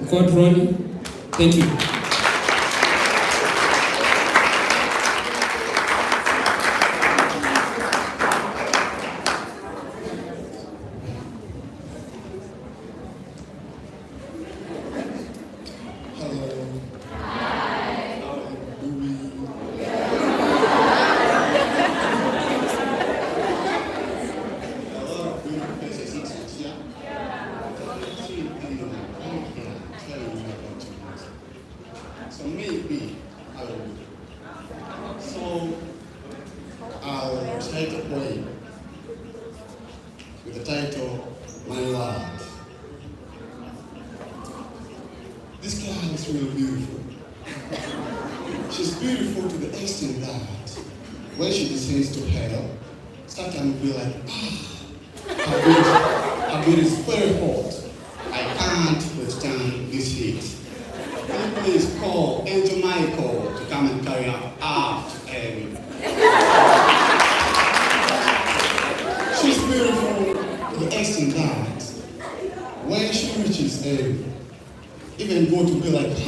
Court Ronnie. Thank you. So maybe I will. So I'll try to play with the title My Love. This girl is really beautiful. She's beautiful to the extent that when she descends to hell, sometimes we be like, her beauty is very hot. I can't withstand this heat. Please call Angel Michael to come and carry her out to heaven. She's beautiful to the extent that when she reaches heaven, even go to be like,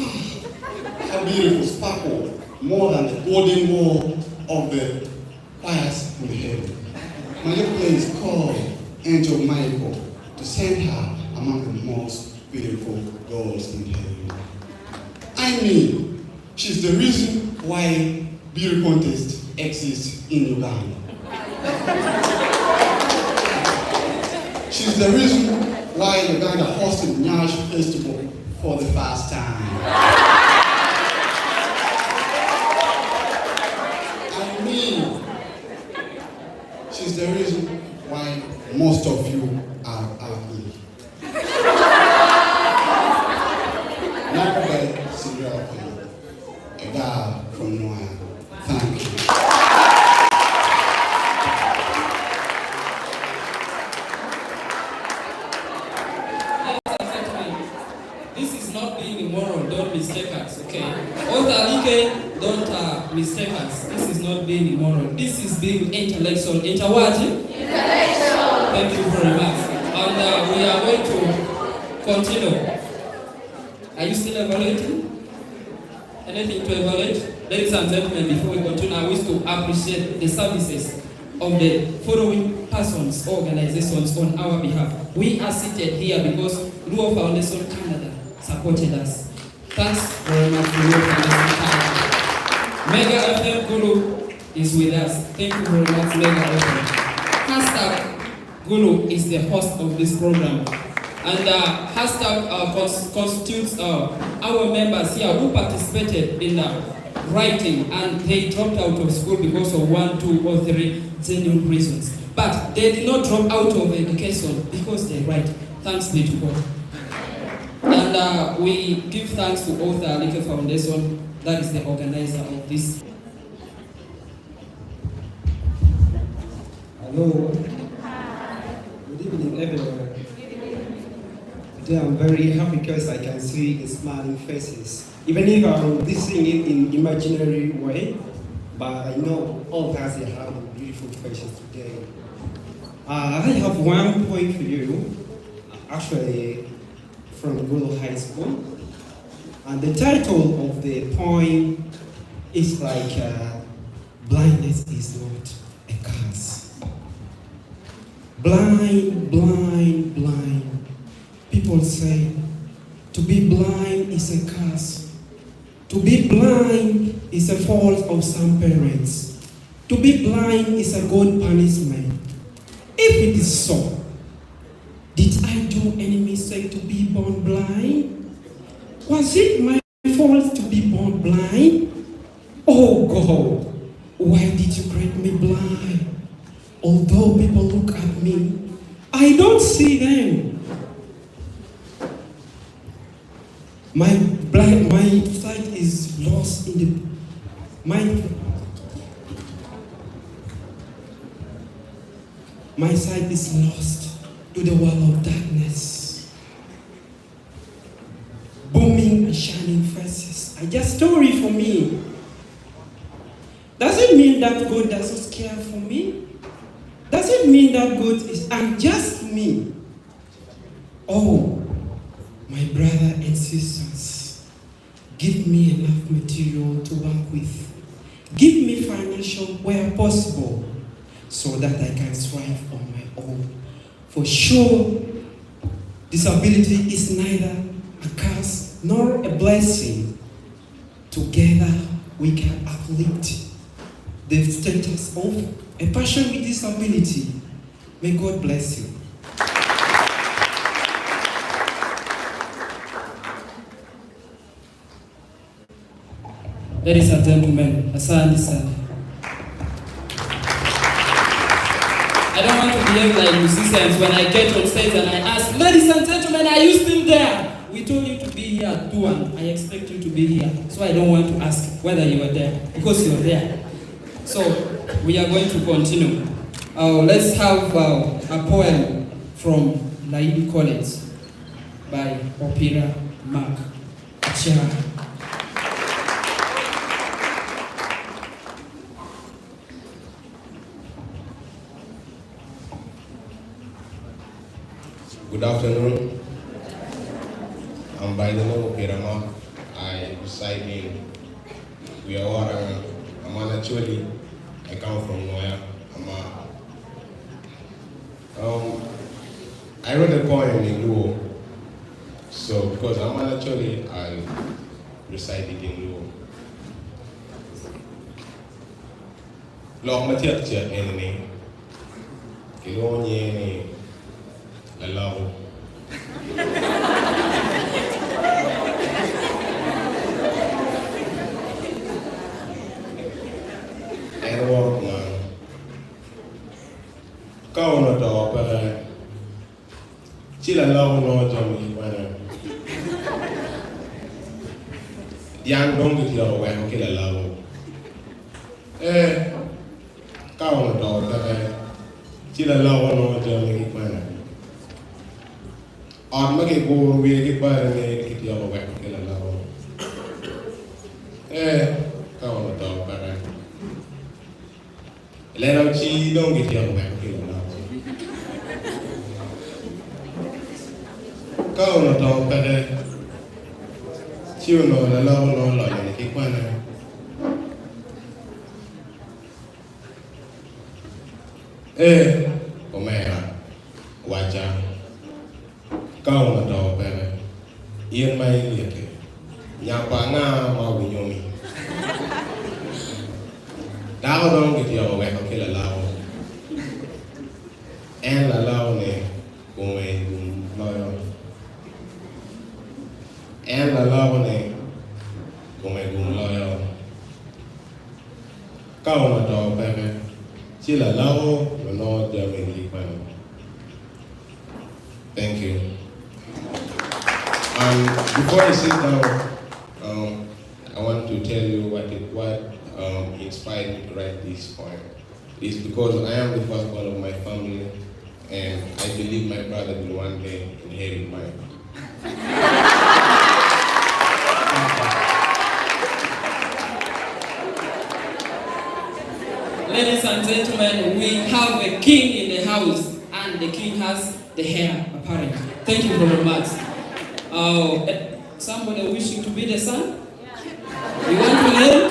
how beautiful sparkle more than the golden wall of the fires in heaven. My little please call Angel Michael to send her among the most beautiful girls in heaven. I mean, she's the reason why beauty contest exists in Uganda. She's the reason why Uganda hosted Nyash Festival for the first time. I mean, she's the reason why most of you are ugly. Not by Cinderella, a girl from Noah. Thank you. This is not being immoral, don't mistake us, okay? Alike, don't mistake us. This is not being immoral. This is being intellectual. What? Intellectual. Thank you very much. And we are going to continue. Are you still evaluating? Anything to evaluate? Ladies and gentlemen, before we continue, I wish to appreciate the services of the following persons, organizations on our behalf. We are seated here because Luo Foundation Canada supported us. Thanks very much to Luo Foundation Canada. Mega FM Gulu is with us. Thank you very much, Mega FM. Hashtag Gulu is the host of this program. And hashtag constitutes our members here who participated in writing and they dropped out of school because of 1, 2, or 3 genuine reasons. But they did not drop out of education because they write. Thanks be to God. And we give thanks to Author Alike Foundation, that is the organizer of this. Hello. Good evening, everyone. Today I'm very happy because I can see the smiling faces. Even if I'm listening it in imaginary way, but I know all of us have beautiful faces today. I have one point for you, actually from Gulu High School. And the title of the poem is like, blindness is not a curse. Blind, blind, blind. People say, to be blind is a curse. To be blind is a fault of some parents. To be blind is a God punishment. If it is so, did I do any mistake to be born blind? Was it my fault to be born blind? Oh God, why did you create me blind? Although people look at me, I don't see them. My sight is lost in the my sight is lost to the wall of darkness. Booming and shining faces are just story for me. Does it mean that God doesn't care for me? Does it mean that God is unjust to me? Oh, My brother and sisters, give me enough material to work with. Give me financial where possible so that I can strive on my own. For sure, disability is neither a curse nor a blessing. Together, we can uplift the status of a person with disability. May God bless you. Ladies and gentlemen, asante sana. I don't want to behave like musicians when I get on stage and I ask, ladies and gentlemen, are you still there? We told you to be here at 2 and I expect you to be here. So I don't want to ask whether you are there, because you are there. So we are going to continue. Let's have a poem from Laidi College by Opera Mark Chia. Good afternoon. I'm by the name of Pirama. I reside in Wiawara. Actually, I come from Noya. I wrote a poem in Luo. So, because actually, I resided in Luo. Log Matiak Chia Enemy. Kiloni Allow. And work man. Kau na tahu apa? Cila lau no jam mana? Yang dong kita orang kita lau. Kau na tahu apa? Cila lau no jam mana? On ma ke go we ke bare ne ke dia ba ke la la ka ona ta bare le ra chi dong ke dia ba ke la la ka ona ta bare chi no la la no la ne ke kwa na omera waja kau na tahu pera, ian mai lihat, nyapa nga mau binyomi. Tahu dong kita awak pakai lalau, lalau ni kumai loyo, lalau ni kumai loyo. Kau na tahu pera, si lalau no jamin lipan. Thank you. Before I sit down, I want to tell you what inspired me to write this poem. It's because I am the firstborn of my family, and I believe my brother will one day inherit mine. Ladies and gentlemen, we have a king in the house, and the king has the hair, apparently. Thank you very much. Somebody wishing to be the son? You want to learn?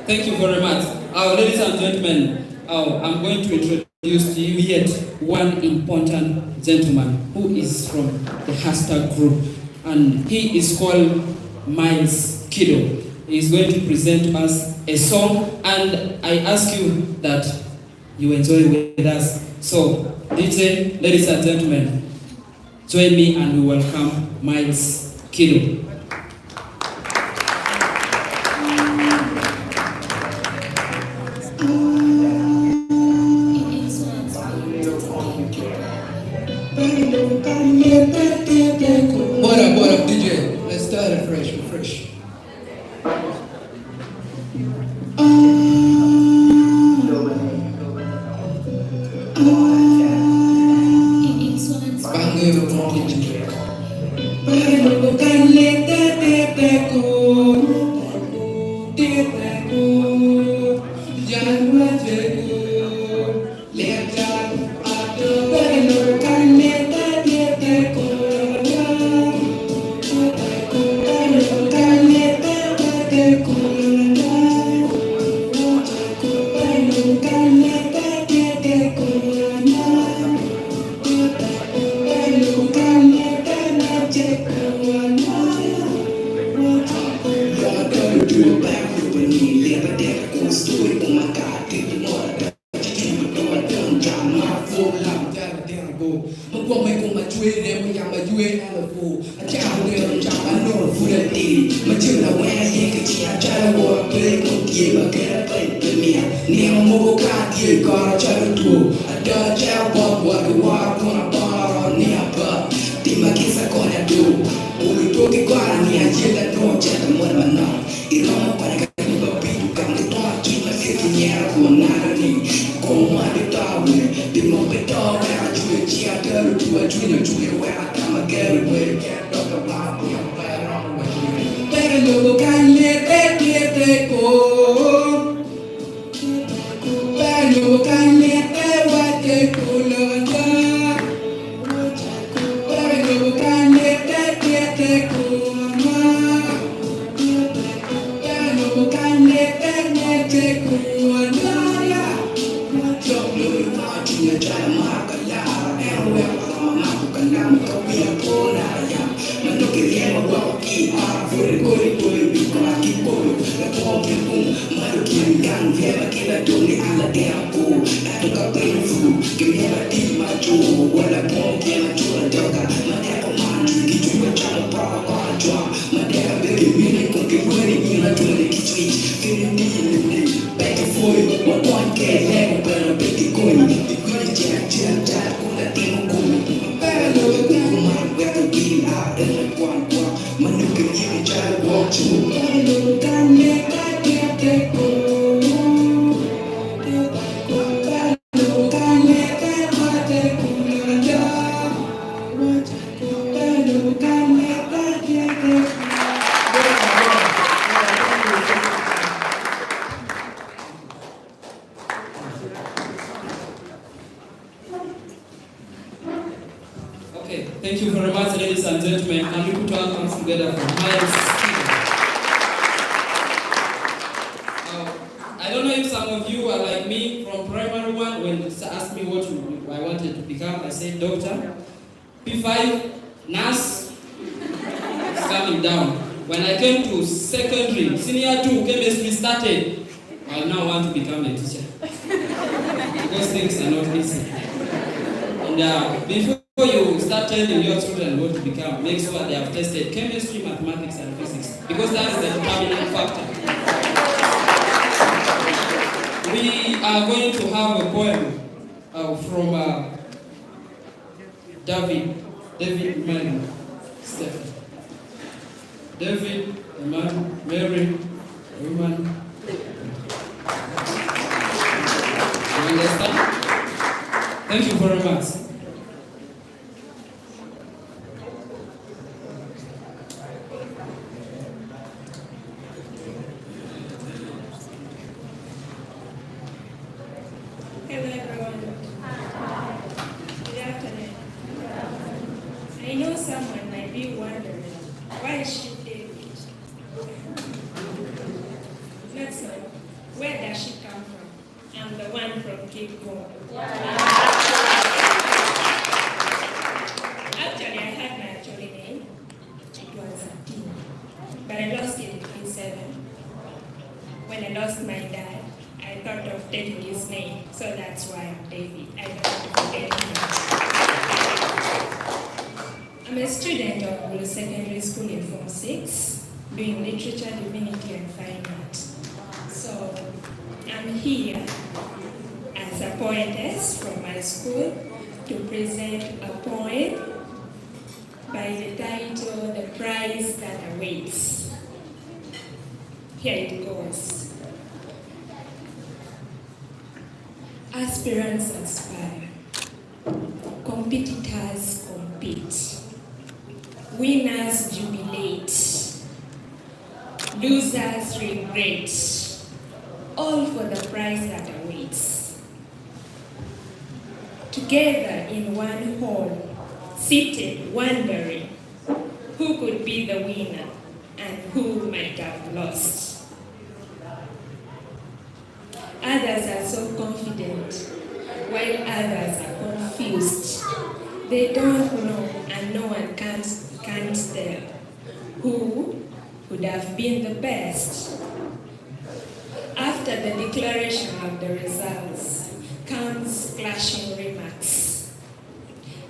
Thank you very much. Ladies and gentlemen, I'm going to introduce to you yet one important gentleman who is from the hashtag group, and he is called Miles Kiddo. He is going to present to us a song, and I ask you that you enjoy with us. So, DJ, ladies and gentlemen, join me and we welcome Miles Kiddo. What up, DJ? Let's start it fresh. Bangga, DJ. for làm cha là theo cô một con mày cùng mà chui để mà làm mà chui ăn là phụ cha không nghe làm cha ăn nó phụ là đi mà chưa là quen gì cái chị cha là vợ cái con kia mà cái là cái mía nè mà một cái kia còn cha là tu ada cha bỏ qua cái qua con bỏ nè bờ tìm mà kia sao con là tu ôi tôi cái qua là nè chỉ là nó cha là một mà nó irama para cái bờ biển cầm cái toa chỉ mà cái nhà của nà đi con mà cái toa về tìm một cái toa về chui chia đỡ chui nó chui về mà cái về cái đó cái bao nhiêu phải rong màแต่ลูกกันเล็กเล็กเล็กโกแต่ลูกกันเล็กเล็กว่าเด็กโกเลยจ้าแต่ลูกกันเล็กเล็กเล็กเล็กโกมาแต่ลูกกันเล็กเล็กเล็กเล็กโกนาyaจบเลยมาที่จะใจมากันยาแอลเวลมากันน้ำก็เบียร์โกนายามันต้องเกี่ยวกับว่ากี่อาฟุริโกริโกริบิกราคิโกและพอเป็นปุ่มมาดูกินกันเวียมากินละตรงนี้อาละเดียกูและต้องกับเป็นฟูกินเวียมาดีมาจูวันละพอเวียมาจูละเดียวกันมาเดียประมาณจูกิจูมาจังปาปาจวมาเดียเบกิมินิคงกิเวริมีละจูละกิจูกินดีดีแบกฟูมาปอนแก่แรงเปิดเบกิโกยอีกคนจะเชื่อใจกูละตีมกูแต่ลูกกูมาเวลากินอาเดินกวนกวนมันนึกถึงยิ่งใจบอกจูแต่ลูกกันเล็กเล็กเล็กโกแต่ลูกกันเล็กเล็กว่าเด็กกูเลยจ้าแต่ลูกกันเล็กเล็กเล็กเล็ก Okay, thank you very much, ladies and gentlemen. Can we put our hands together for Miles? I don't know if some of you are like me from primary one. When they asked me what I wanted to become, I said doctor. P5, nurse, it's coming down. When I came to secondary, senior 2, chemistry started. I now want to become a teacher. Because things are not easy. And before you start telling your children what to become, make sure they have tested chemistry, mathematics, and physics. Because that is the determining factor. We are going to have a poem from David Emmanuel Stephen. David Emmanuel Mary woman. You understand? Thank you very much. Hello everyone. Good afternoon. I know someone might be wondering, why is she David? Not so. Where does she come from? I'm the one from Cape Coast. Actually, I had my actual name. It was T. But I lost it in grade 7. When I lost my dad, I thought of taking his name, so that's why I'm David. I don't want to forget him. I'm a student of Gulu Secondary School in Form 6, doing literature, divinity, and fine art. So I'm here as a poetess from my school to present a poem by the title, The Prize That Awaits. Here it goes. Aspirants aspire, competitors compete, winners jubilate, losers regret, all for the prize that awaits. Together in one hall, seated wondering who could be the winner and who might have lost. Others are so confident, while others are confused. They don't know, and no one can't tell who would have been the best. After the declaration of the results comes clashing remarks.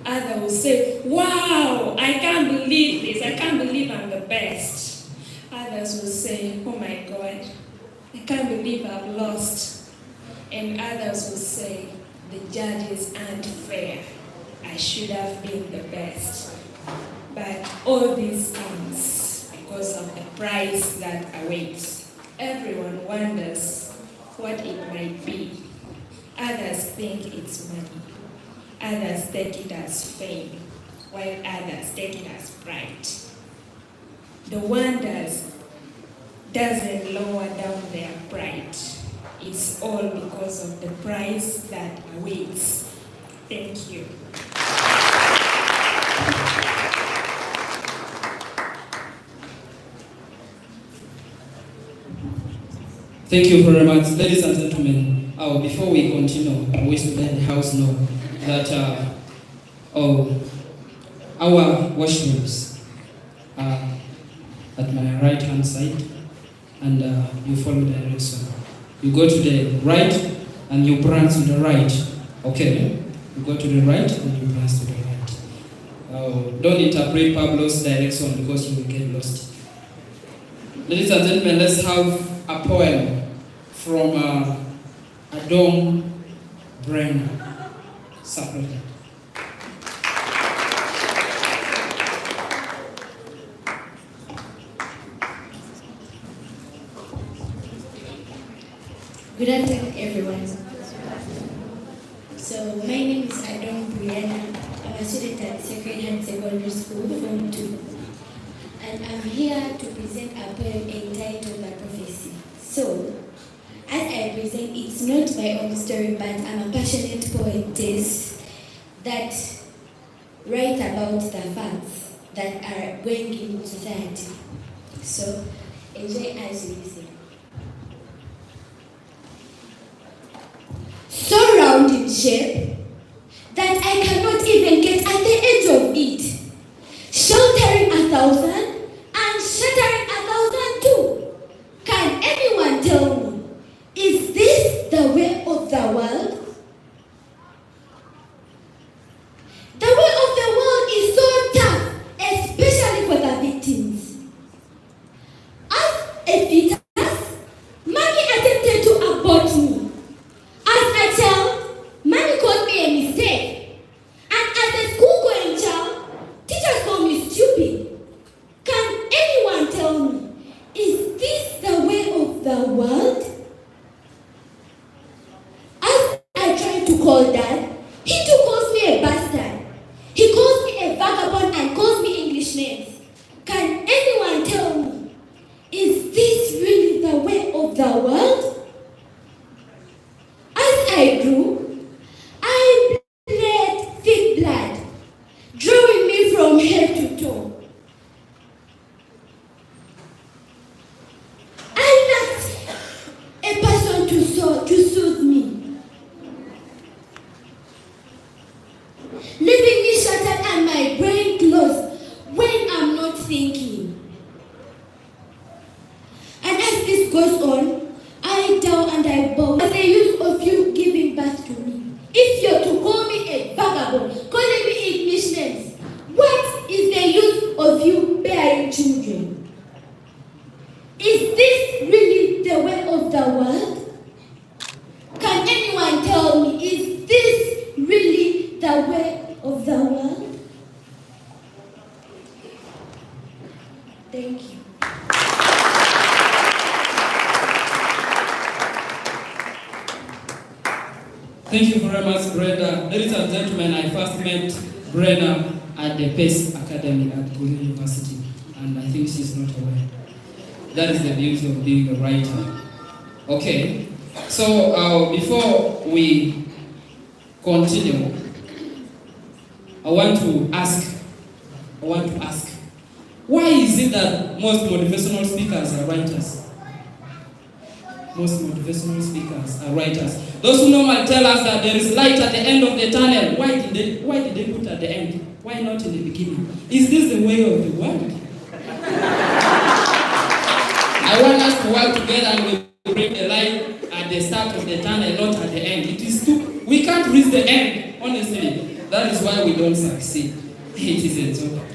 Others will say, wow, I can't believe this. I can't believe I'm the best. Others will say, oh my God, I can't believe I've lost. And others will say, the judges aren't fair. I should have been the best. But all these things, because of the price that awaits, everyone wonders what it might be. Others think it's money. Others take it as fame, while others take it as pride. The wonders doesn't lower down their pride. It's all because of the price that awaits. Thank you. Thank you very much, ladies and gentlemen. Before we continue, I wish to let the house know that our washrooms are at my right hand side, and you follow the direction. You go to the right and you branch to the right. Okay? You go to the right and you branch to the right. Don't interpret Pablo's direction because you will get lost. Ladies and gentlemen, let's have a poem from Adom Brenner, Sacred. Good afternoon, everyone. So, my name is Adom Brianna. I'm a student at Sacred Heart Secondary School, Form 2. And I'm here to present a poem entitled My Prophecy. So, as I present, it's not my own story, but I'm a passionate poetess that writes about the facts that are going in society. So, enjoy as you listen. So round in shape that I cannot even get at the edge of it, sheltering 1,000 and shattering 1,000 too. Can anyone tell me, is this the way of the world? The way of the world is so tough, especially for the victims. As a fetus, mommy attempted to abort me. As a child, mommy called me a mistake. And as a school-going child, teachers call me stupid. Can anyone tell me, is this the way of the world? As I tried to call Dad, he too calls me a bastard. He calls me a vagabond and calls me English names. Can anyone tell me, is this really the way of the world? As I grew, I bled thick blood, drawing me from head to toe. I lacked a person to soothe me, leaving me shattered and my brain closed when I'm not thinking. And as this goes on, I down and I bow at the use of you giving birth to me. If you're to call me a vagabond, calling me English names, what is the use of you bearing children? Is this really the way of the world? Can anyone tell me, is this really the way of the world? Thank you. Thank you very much, Brenda. Ladies and gentlemen, I first met Brenda at the PACE Academy at Gulu University, and I think she's not aware. That is the beauty of being a writer. Okay, so before we continue, I want to ask, why is it that most motivational speakers are writers? Most motivational speakers are writers. Those who normally tell us that there is light at the end of the tunnel, why did they put at the end? Why not in the beginning? Is this the way of the world? I want us to work together and we bring the light at the start of the tunnel, not at the end. We can't reach the end, honestly. That is why we don't succeed. It is a joke.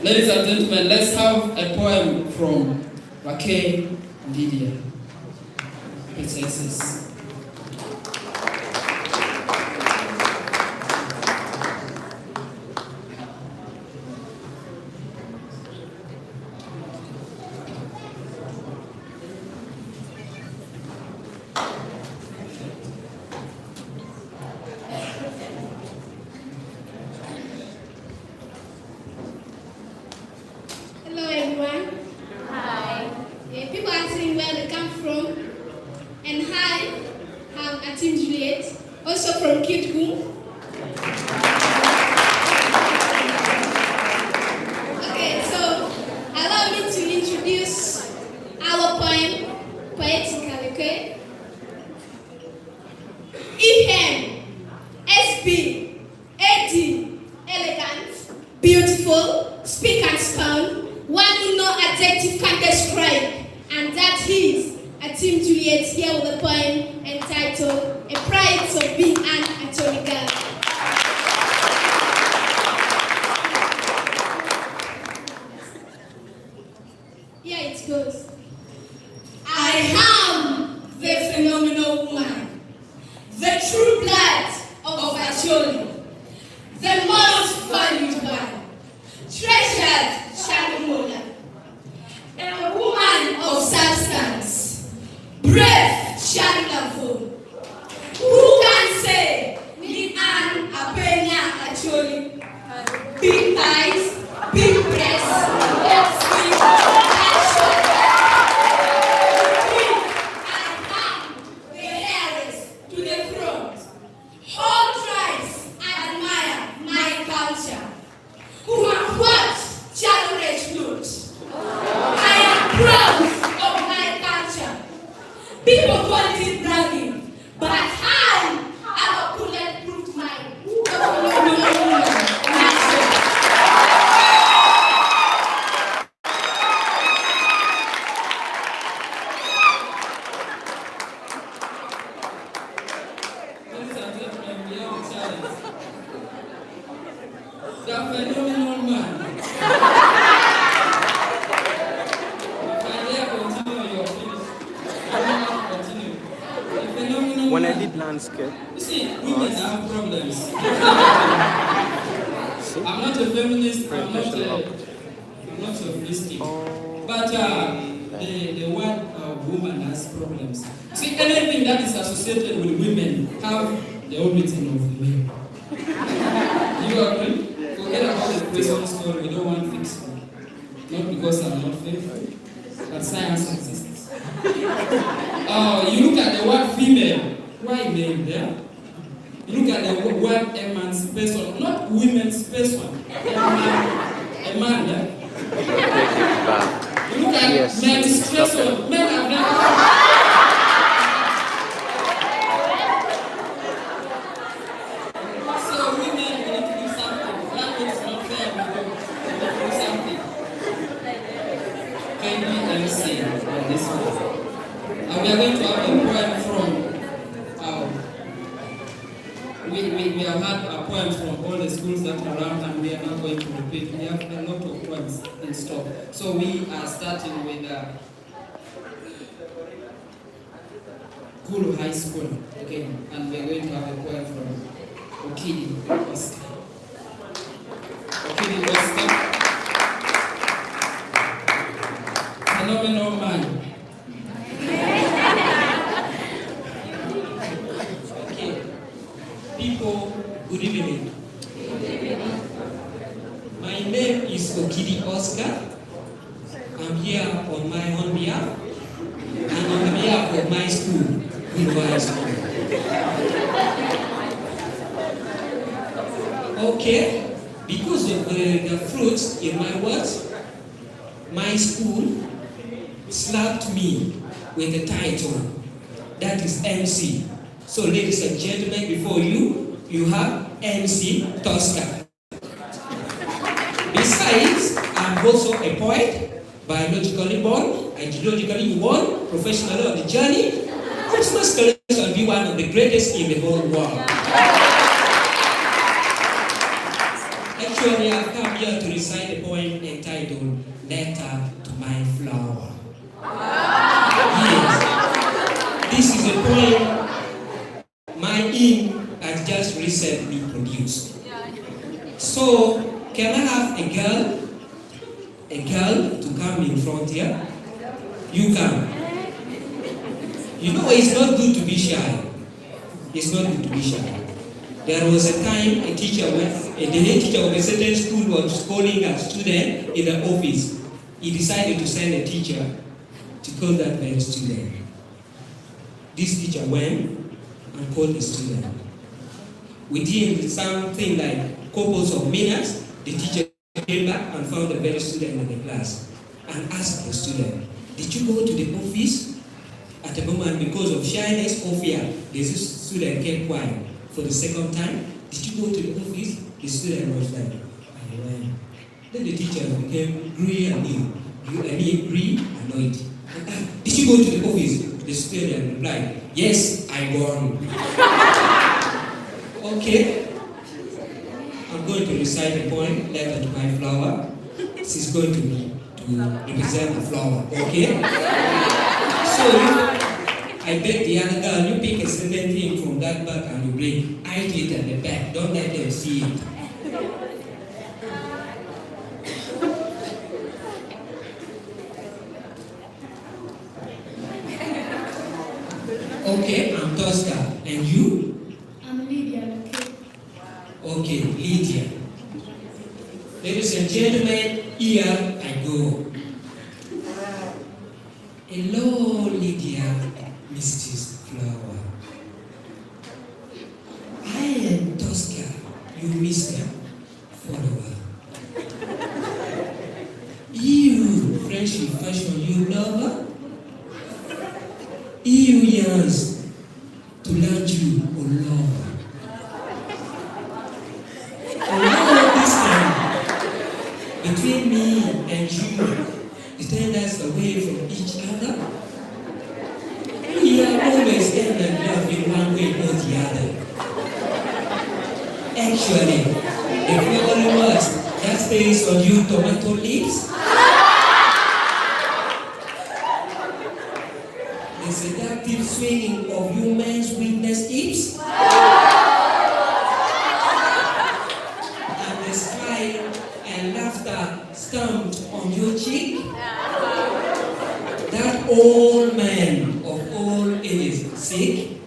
Ladies and gentlemen, let's have a poem from Raquel Lydia. It says this. Hello everyone. Hi. People asking where they come from. And hi, I'm Atim Juliet, also from Gulu. Okay, so allow me to introduce our poem poetically, okay? EM, SB, AD, elegant, beautiful, speak and sound, one who no adjective can describe, and that is Atim Juliet here with a poem entitled A Pride of Being an Attorney Girl. Here it goes. I am the phenomenal woman, the true blood of Acholi, the most valued one, treasured Shanamola, a woman of substance, brave Shanlafo, who can say, Ni an apenya Acholi, big eyes, big breasts, long sleeves, and shoulders. The heiress to the throne. All tribes admire my culture. Who have watched Charlotte Lute. I am proud of my culture. People call it bragging, but I have a bulletproof mind. Ladies and gentlemen, we have a challenge. The phenomenal man. When I did landscape, You see, women have problems. I'm not a feminist, I'm not sophisticated. But the word woman has problems. See, anything that is associated with women have the origin of men. Do you agree? Forget about the question story, we don't want to fix it. Not because I'm not faithful, but science exists. You look at the word female. Why men there? You look at the word emancipation, not women's person. A man there. You look at menstruation. Men have never. So women, we need to do something. That is not fair. We need to do something. Can we MC on this one? And we are going to have a poem from. We have had a poem from all the schools that are around, and we are not going to repeat. We have a lot of poems in stock. So we are starting with Gulu High School, okay, and we are going to have a poem from Okidi Oscar. Okidi Oscar, phenomenal man. People, good evening. My name is Okidi Oscar. I'm here on my own behalf and on behalf of my school, Gulu High School. Okay, because of the fruits in my words, my school slapped me with the title, that is MC. So ladies and gentlemen, before you have MC Tosca. Besides, I'm also a poet, biologically born, ideologically born, professionally on the journey, which must be one of the greatest in the whole world. Actually, I've come here to recite a poem entitled Letter to My Flower. Yes, this is a poem my ink has just recently produced. So, can I have a girl to come in front here? You come. You know, it's not good to be shy. It's not good to be shy. There was a time the head teacher of a certain school was calling a student in the office. He decided to send a teacher to call that very student. This teacher went and called the student. Within something like couples of minutes, the teacher came back and found the very student in the class and asked the student, "Did you go to the office?" At the moment, because of shyness or fear, the student kept quiet. For the second time, "Did you go to the office?" The student was like, "I went." Then the teacher became annoyed. "Did you go to the office?" The student replied, "Yes, I gone." Okay. I'm going to recite a poem, Letter to My Flower. She's going to represent the flower. Okay? So I beg the other girl, you pick a certain thing from that bag and you bring. Hide it at the back. Don't let them see it. Okay, I'm Tosca. And you? I'm Lydia. Okay, Lydia. Ladies and gentlemen, here I go. Hello, Lydia, Mrs. Flower. I am Tosca, you Mr. Follower. You, friendship fashion, you lover. You yearns to land you, oh lover. Although this time, between me and you, it turned us away from each other. We are always in love in one way or the other. Actually, the following words that stays on you tomato lips, the seductive swinging of human sweetness hips, and the smile and laughter stamped on your cheek, that all men of all ages seek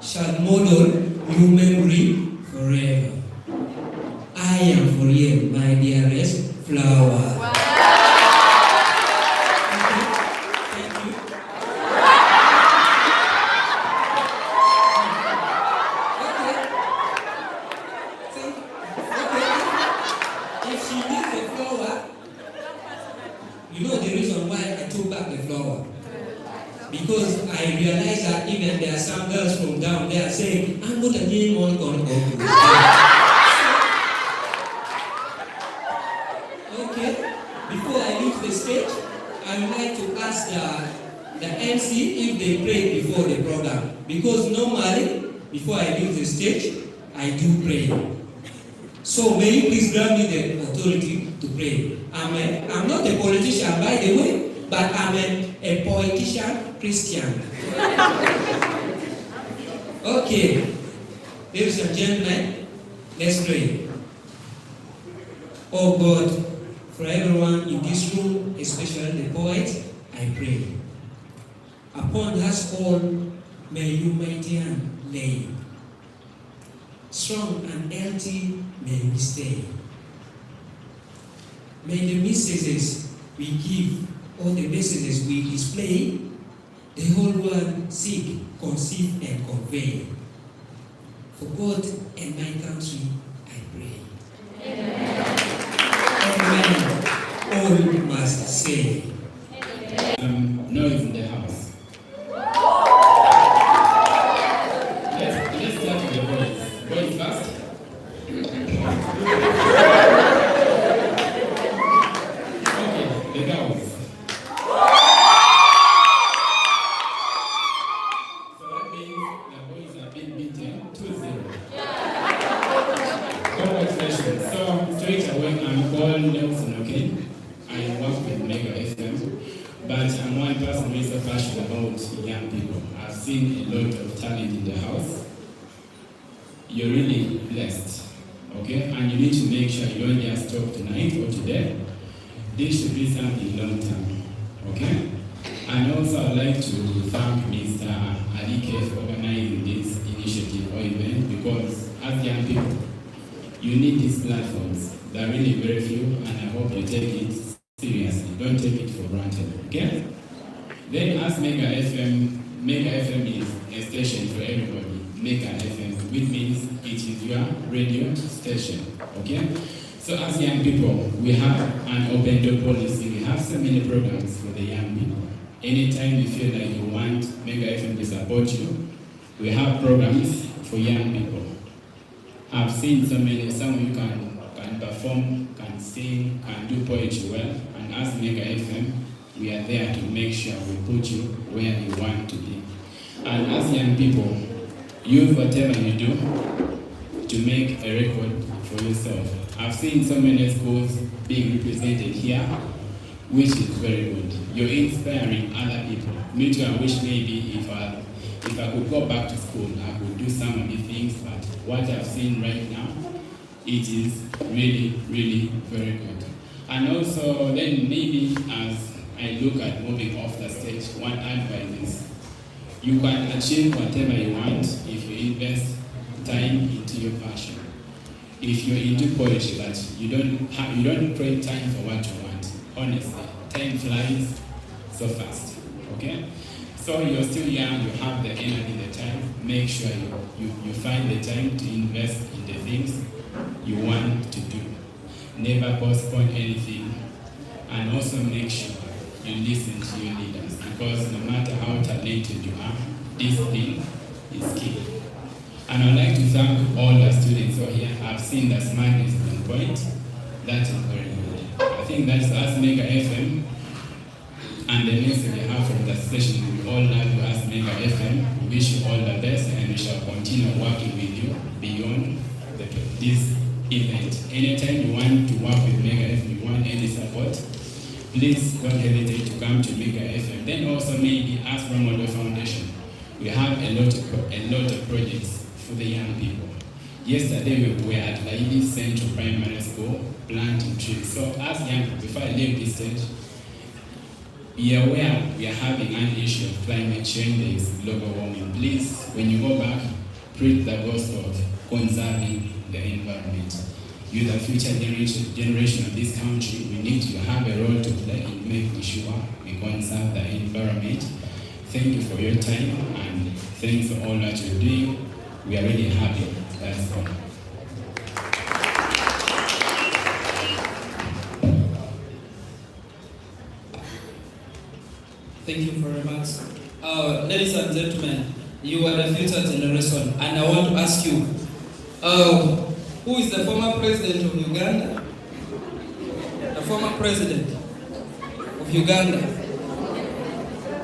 shall model your memory forever. I am for you, my dearest flower. Wow. Thank you. If she needs the flower, you know the reason why I took back the flower? Because I realized that even there are some girls from down there saying, I'm not a game on going to go. Okay, before I leave the stage, I would like to ask the MC if they pray before the program. Because normally, before I leave the stage, I do pray. So may you please grant me the authority to pray. I'm not a politician, by the way, but I'm a politician Christian. Okay, ladies and gentlemen, let's pray. Oh God, for everyone in this room, especially the poets, I pray. Upon us all, may you mighty hand lay. Strong and healthy may we stay. May the messages we give, all the messages we display, the whole world seek, conceive, and convey. For God and my country, I pray. Amen. All must say. Noise in the house. Let's start with the boys. Boys first. Okay, the girls. So that means the boys are being beaten 2-0. Congratulations. So straight away, I'm called Nelson, okay? I work with Mega FM, but I'm one person who is so passionate about young people. I've seen a lot of talent in the house. You're really blessed, okay? And you need to make sure you don't just stop tonight or today. This should be something long term, okay? And also I'd like to thank Mr. Alike for organizing this initiative or event, because as young people, you need these platforms. They're really very few, and I hope you take it seriously. Don't take it for granted, okay? Then as Mega FM is a station for everybody, Mega FM, which means it is your radio station, okay? So as young people, we have an open door policy. We have so many programs for the young people. Anytime you feel like you want Mega FM to support you, we have programs for young people. I've seen so many, some of you can perform, can sing, can do poetry well, and as Mega FM, we are there to make sure we put you where you want to be. And as young people, use whatever you do to make a record for yourself. I've seen so many schools being represented here, which is very good. You're inspiring other people. Me too, I wish maybe if I could go back to school, I could do some of the things, but what I've seen right now, it is really, really very good. And also, then maybe as I look at moving off the stage, one advice is you can achieve whatever you want if you invest time into your passion. If you're into poetry, but you don't create time for what you want. Honestly, time flies so fast. Okay? So you're still young, you have the energy, the time. Make sure you find the time to invest in the things you want to do. Never postpone anything. And also make sure you listen to your leaders, because no matter how talented you are, discipline is key. And I'd like to thank all the students over here. I've seen the smartness on point. That is very good. I think that's us, Mega FM. And the message we have from the session, we all love you as Mega FM. We wish you all the best, and we shall continue working with you beyond this event. Anytime you want to work with Mega FM, you want any support, please don't hesitate to come to Mega FM. Then also maybe ask Role Model Foundation. We have a lot of projects for the young people. Yesterday we were at Laidi Central Primary School planting trees. So as young people, before I leave this stage, be aware we are having an issue of climate change, there is global warming. Please, when you go back, preach the gospel of conserving the environment. You're the future generation of this country. We need to have a role to play in making sure we conserve the environment. Thank you for your time, and thanks for all that you're doing. We are really happy. That's all. Thank you very much. Ladies and gentlemen, you are the future generation, and I want to ask you, who is the former president of Uganda? The former president of Uganda.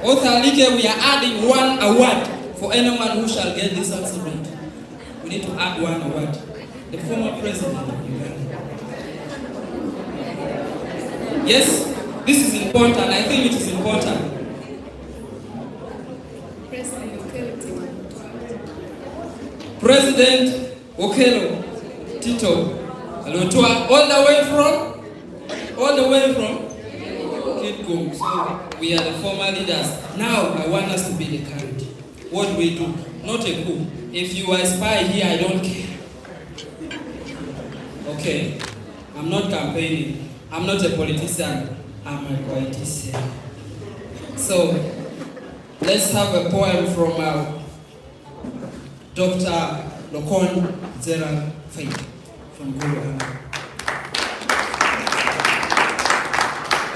Author Alike, we are adding one award for anyone who shall get this accident. We need to add one award. The former president of Uganda. Yes, this is important. I think it is important. President Okello Tito Alotwa, all the way from Kitgum. So we are the former leaders. Now I want us to be the current. What do we do? Not a coup. If you are a spy here, I don't care. Okay, I'm not campaigning. I'm not a politician. I'm a politician. So let's have a poem from Dr. Lokon Zera Faith from Gulu.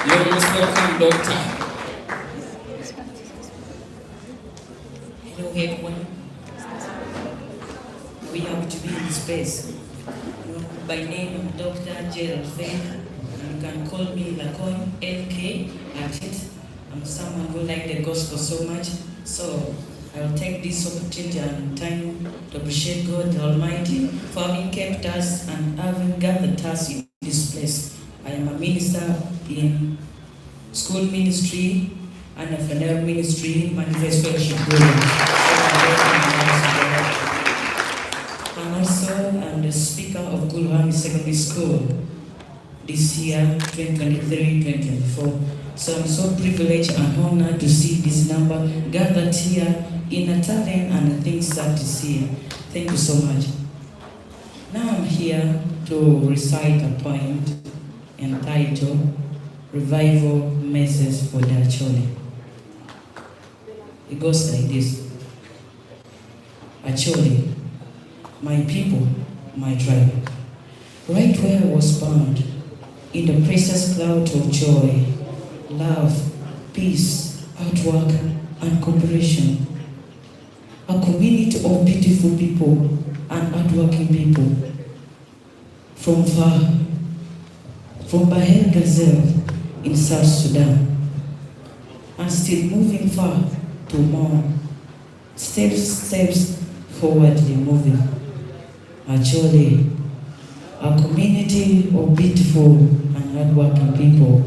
You're most welcome, Doctor. Hello everyone. We have to be in space. By name I'm Dr. Gerald Faith. You can call me Lakon, LK, at it. I'm someone who likes the gospel so much. So I'll take this opportunity and time to appreciate God the Almighty for having kept us and having gathered us in this place. I am a minister in school ministry and a federal ministry, Manifest Fellowship Gulu. And also, I'm the speaker of Gulu Secondary School this year, 2023-2024. So I'm so privileged and honored to see this number gathered here in a talent and things that is here. Thank you so much. Now I'm here to recite a poem entitled Revival Message for the Acholi. It goes like this. Acholi, my people, my tribe, right where I was bound, in the precious cloud of joy, love, peace, outwork, and cooperation. A community of beautiful people and hardworking people. From far, from Bahel Gazelle in South Sudan, and still moving far to more, steps forwardly moving. Actually, a community of beautiful and hardworking people.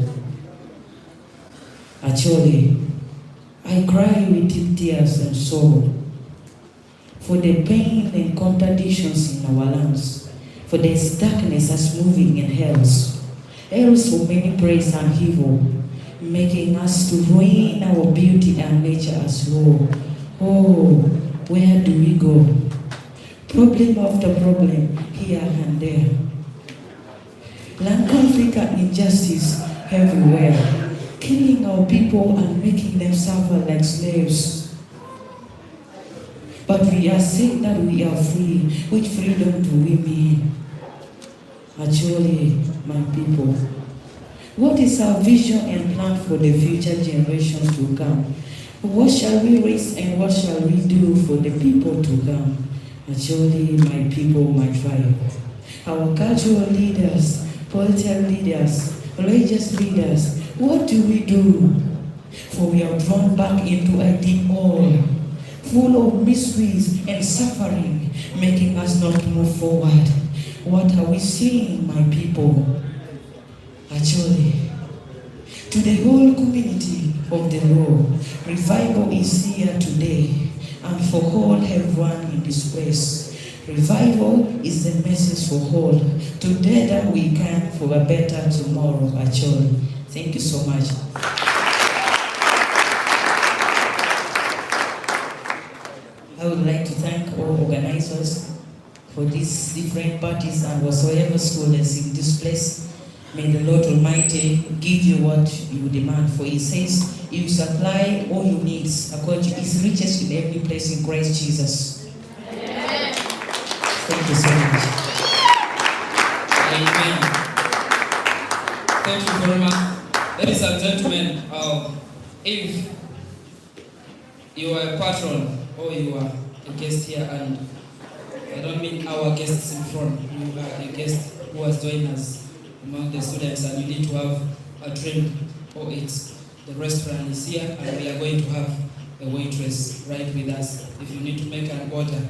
Actually, I cry with deep tears and sorrow for the pain and contradictions in our lands, for this darkness that's moving in hells for many praise and evil, making us to ruin our beauty and nature as well. Oh, where do we go? Problem after problem, here and there. Land conflict and injustice everywhere, killing our people and making them suffer like slaves. But we are saying that we are free. Which freedom do we mean? Actually, my people, what is our vision and plan for the future generations to come? What shall we raise and what shall we do for the people to come? Actually, my people, my tribe, our cultural leaders, political leaders, religious leaders, what do we do? For we are drawn back into a deep hole, full of miseries and suffering, making us not move forward. What are we seeing, my people? Actually, to the whole community of the Lord, revival is here today, and for all everyone in this place. Revival is the message for all. Together we can for a better tomorrow, actually. Thank you so much. I would like to thank all organizers for these different parties and whatsoever school is in this place. May the Lord Almighty give you what you demand. For He says, He will supply all your needs according to His riches in every place in Christ Jesus. Amen. Thank you so much. Amen. Thank you very much. Ladies and gentlemen, if you are a patron or you are a guest here, and I don't mean our guests in front, you are a guest who has joined us among the students, and you need to have a drink or eat. The restaurant is here, and we are going to have a waitress right with us. If you need to make an order,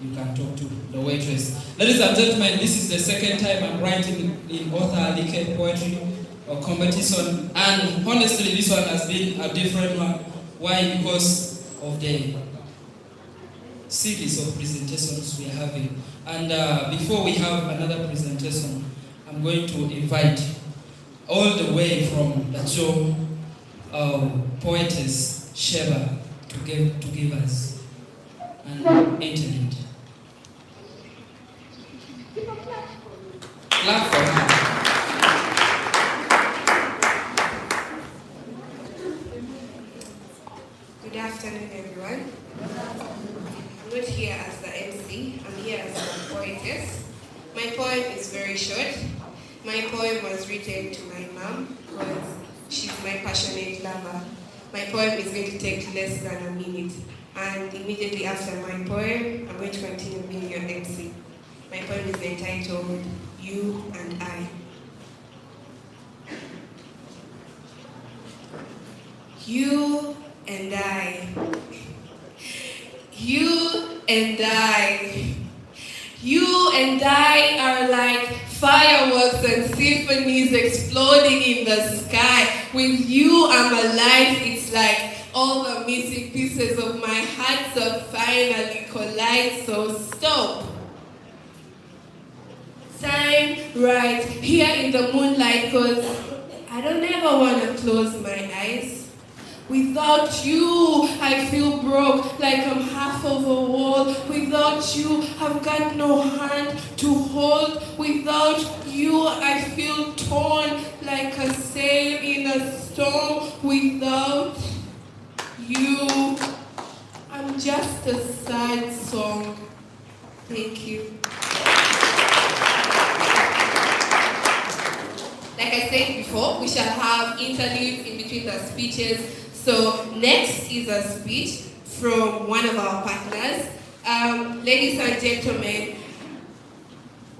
you can talk to the waitress. Ladies and gentlemen, this is the second time I'm writing in Author Alike Poetry or competition, and honestly this one has been a different one. Why? Because of the series of presentations we are having. And before we have another presentation, I'm going to invite all the way from the show poetess Sheba to give us an interlude. Clap for her. Good afternoon, everyone. I'm not here as the MC, I'm here as a poetess. My poem is very short. My poem was written to my mom because she's my passionate lover. My poem is going to take less than a minute. And immediately after my poem, I'm going to continue being your MC. My poem is entitled, You and I. You and I. and I. You and I are like fireworks and symphonies exploding in the sky. With you, I'm alive. It's like all the missing pieces of my heart have finally collide. So stop. Time right here in the moonlight, cause I don't ever want to close my eyes. Without you, I feel broke, like I'm half of a wall. Without you, I've got no hand to hold. Without you, I feel torn like a sail in a storm. Without you, I'm just a sad song. Thank you. Like I said before, we shall have interludes in between the speeches. So next is a speech from one of our partners. Ladies and gentlemen,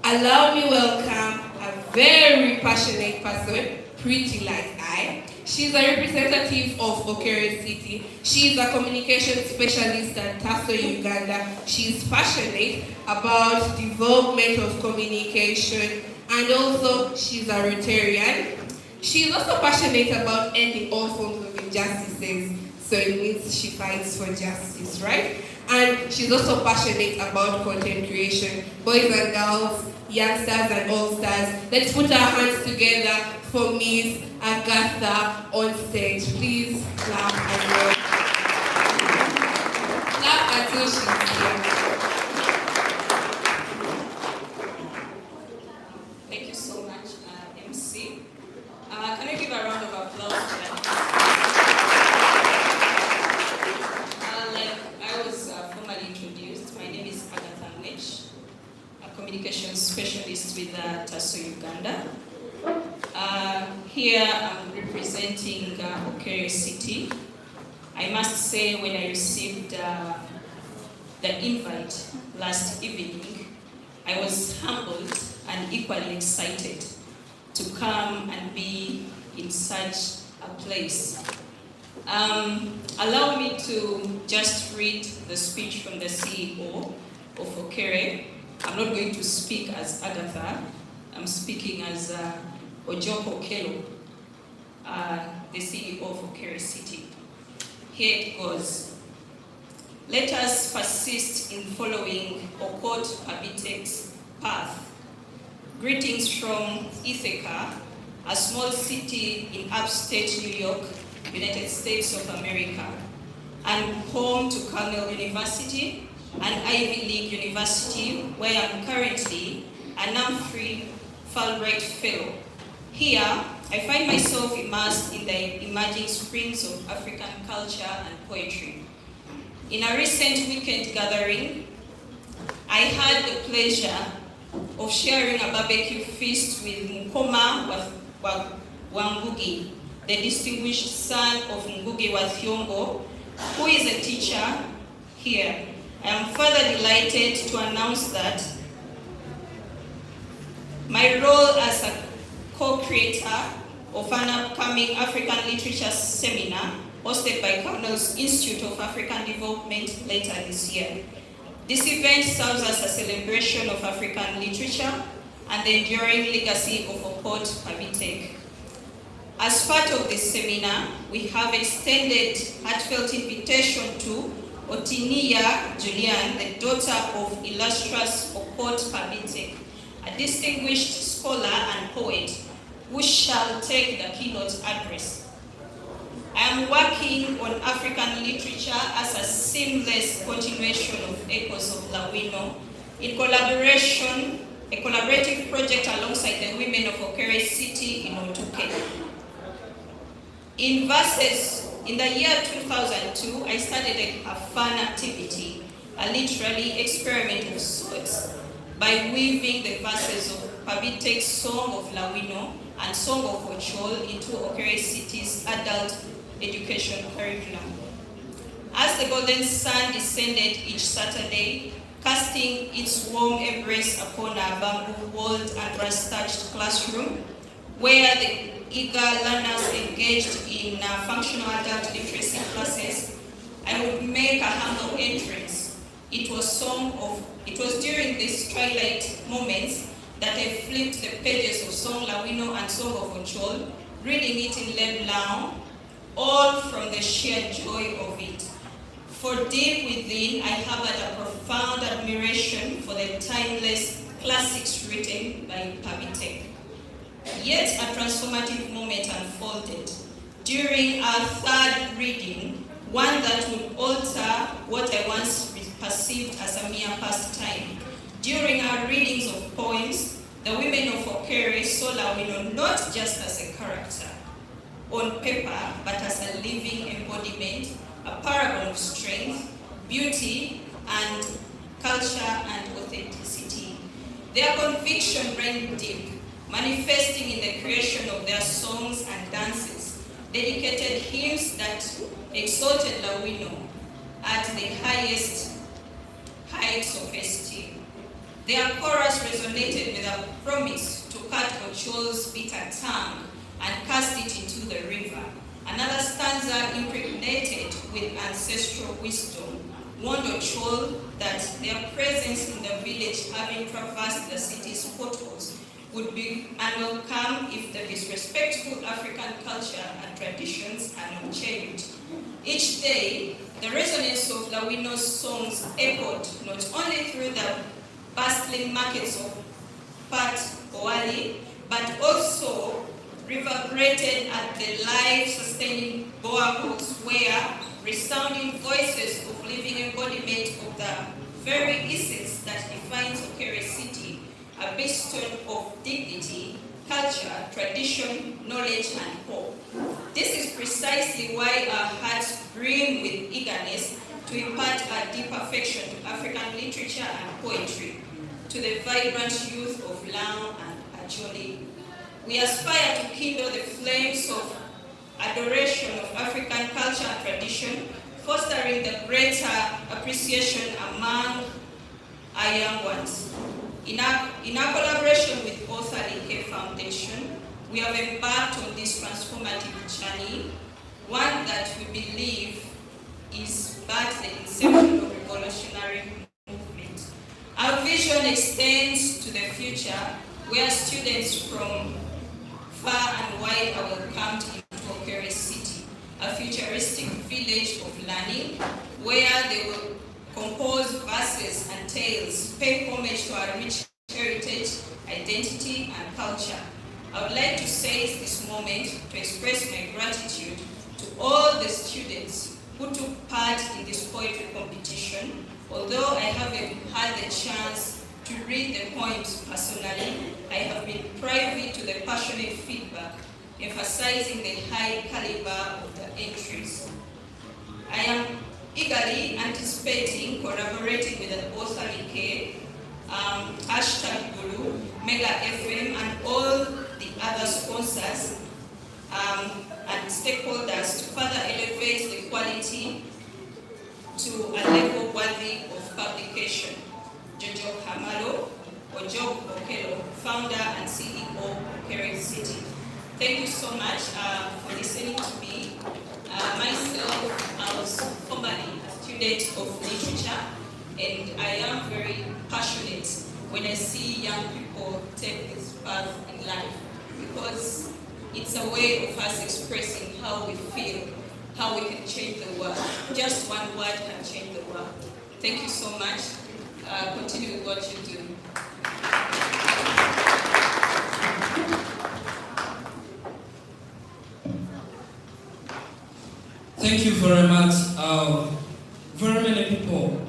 allow me welcome a very passionate person, pretty like I. She's a representative of Okere City. She's a communication specialist at Tasso, Uganda. She's passionate about development of communication, and also she's a Rotarian. She's also passionate about ending all forms of injustices, so it means she fights for justice, right? And she's also passionate about content creation. Boys and girls, youngsters and all stars, let's put our hands together for Miss Agatha on stage. Please clap as well. Clap until she's here. Thank you so much, MC. Can I give a round of applause to that? Like I was formally introduced, my name is Agatha Nwech, a communications specialist with Tasso Uganda. Here I'm representing Okere City. I must say, when I received the invite last evening, I was humbled and equally excited to come and be in such a place. Allow me to just read the speech from the CEO of Okere. I'm not going to speak as Agatha, I'm speaking as Ojoko Kelo, the CEO of Okere City. Here it goes. Let us persist in following Okot Pabitek's path. Greetings from Ithaca, a small city in upstate New York, United States of America, and home to Cornell University, an Ivy League university where I'm currently an Humphrey Fulbright Fellow. Here, I find myself immersed in the emerging springs of African culture and poetry. In a recent weekend gathering, I had the pleasure of sharing a barbecue feast with Mukoma Wangugi, the distinguished son of Ngugi wa Thiong'o, who is a teacher here. I am further delighted to announce that my role as a co-creator of an upcoming African Literature Seminar hosted by Cornell's Institute of African Development later this year. This event serves as a celebration of African literature and the enduring legacy of Okot Pabitek. As part of this seminar, we have extended heartfelt invitation to Otiniya Julian, the daughter of illustrious Okot Pabitek, a distinguished scholar and poet, who shall take the keynote address. I am working on African literature as a seamless continuation of Echoes of Lawino in collaboration, a collaborative project alongside the women of Okere City in Otuke. In verses, in the year 2002, I started a fun activity, a literary experiment of sorts, by weaving the verses of Pabitek's Song of Lawino and Song of Ochol into Okere City's adult education curriculum. As the golden sun descended each Saturday, casting its warm embrace upon our bamboo-walled and rust-thatched classroom, where the eager learners engaged in functional adult literacy classes, I would make a humble entrance It was during these twilight moments that I flipped the pages of Song Lawino and Song of Ochol, reading it in Leblon, all from the sheer joy of it. For deep within, I harbored a profound admiration for the timeless classics written by Pabitek. Yet a transformative moment unfolded. During our third reading, one that would alter what I once perceived as a mere pastime. During our readings of poems, the women of Okere saw Lawino not just as a character on paper, but as a living embodiment, a paragon of strength, beauty, and culture and authenticity. Their conviction ran deep, manifesting in the creation of their songs and dances, dedicated hymns that exalted Lawino at the highest heights of esteem. Their chorus resonated with a promise to cut Ochol's bitter tongue and cast it into the river. Another stanza impregnated with ancestral wisdom warned Ochol that their presence in the village, having traversed the city's portals, would be unwelcome if the disrespectful African culture and traditions are not changed. Each day, the resonance of Lawino's songs echoed not only through the bustling markets of Pat Oali, but also reverberated at the life-sustaining boreholes where resounding voices of living embodiment of the very essence that defines Okere City, a bastion of dignity, culture, tradition, knowledge, and hope. This is precisely why our hearts brim with eagerness to impart a deep affection to African literature and poetry, to the vibrant youth of Lao and Ajoli. We aspire to kindle the flames of adoration of African culture and tradition, fostering the greater appreciation among our young ones. In our collaboration with Author Like Foundation, we have embarked on this transformative journey, one that we believe is but the inception of revolutionary movement. Our vision extends to the future, where students from far and wide are welcomed into Okere City, a futuristic village of learning, where they will compose verses and tales, pay homage to our rich heritage, identity, and culture. I would like to seize this moment to express my gratitude to all the students who took part in this poetry competition. Although I haven't had the chance to read the poems personally, I have been privy to the passionate feedback, emphasizing the high caliber of the entries. I am eagerly anticipating collaborating with the Author Like, #Gulu, Mega FM, and all the other sponsors and stakeholders to further elevate the quality to a level worthy of publication. Jojo Hamalo, Ojo Okelo, founder and CEO of Okere City. Thank you so much for listening to me. Myself, I was formerly a student of literature, and I am very passionate when I see young people take this path in life, because it's a way of us expressing how we feel, how we can change the world. Just one word can change the world. Thank you so much. Continue with what you do. Thank you very much. Very many people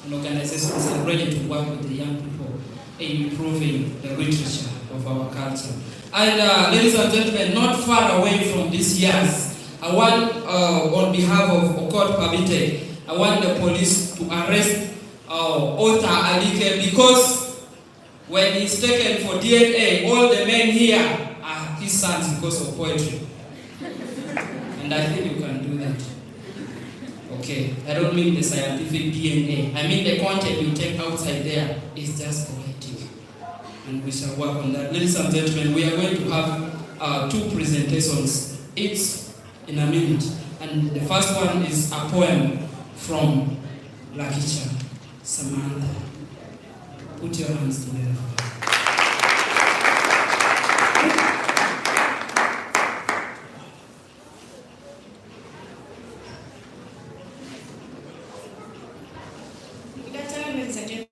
and organizations are ready to work with the young people in improving the literature of our culture. And ladies and gentlemen, not far away from these years, I want, on behalf of Okot Pabite, I want the police to arrest Author Like, because when he's taken for DNA, all the men here are his sons because of poetry. And I think you can do that. Okay, I don't mean the scientific DNA. I mean the content you take outside there is just poetic. And we shall work on that. Ladies and gentlemen, we are going to have 2 presentations, each in a minute. And the first one is a poem from Lakicha. Samantha. Put your hands together. Good afternoon, ladies and gentlemen.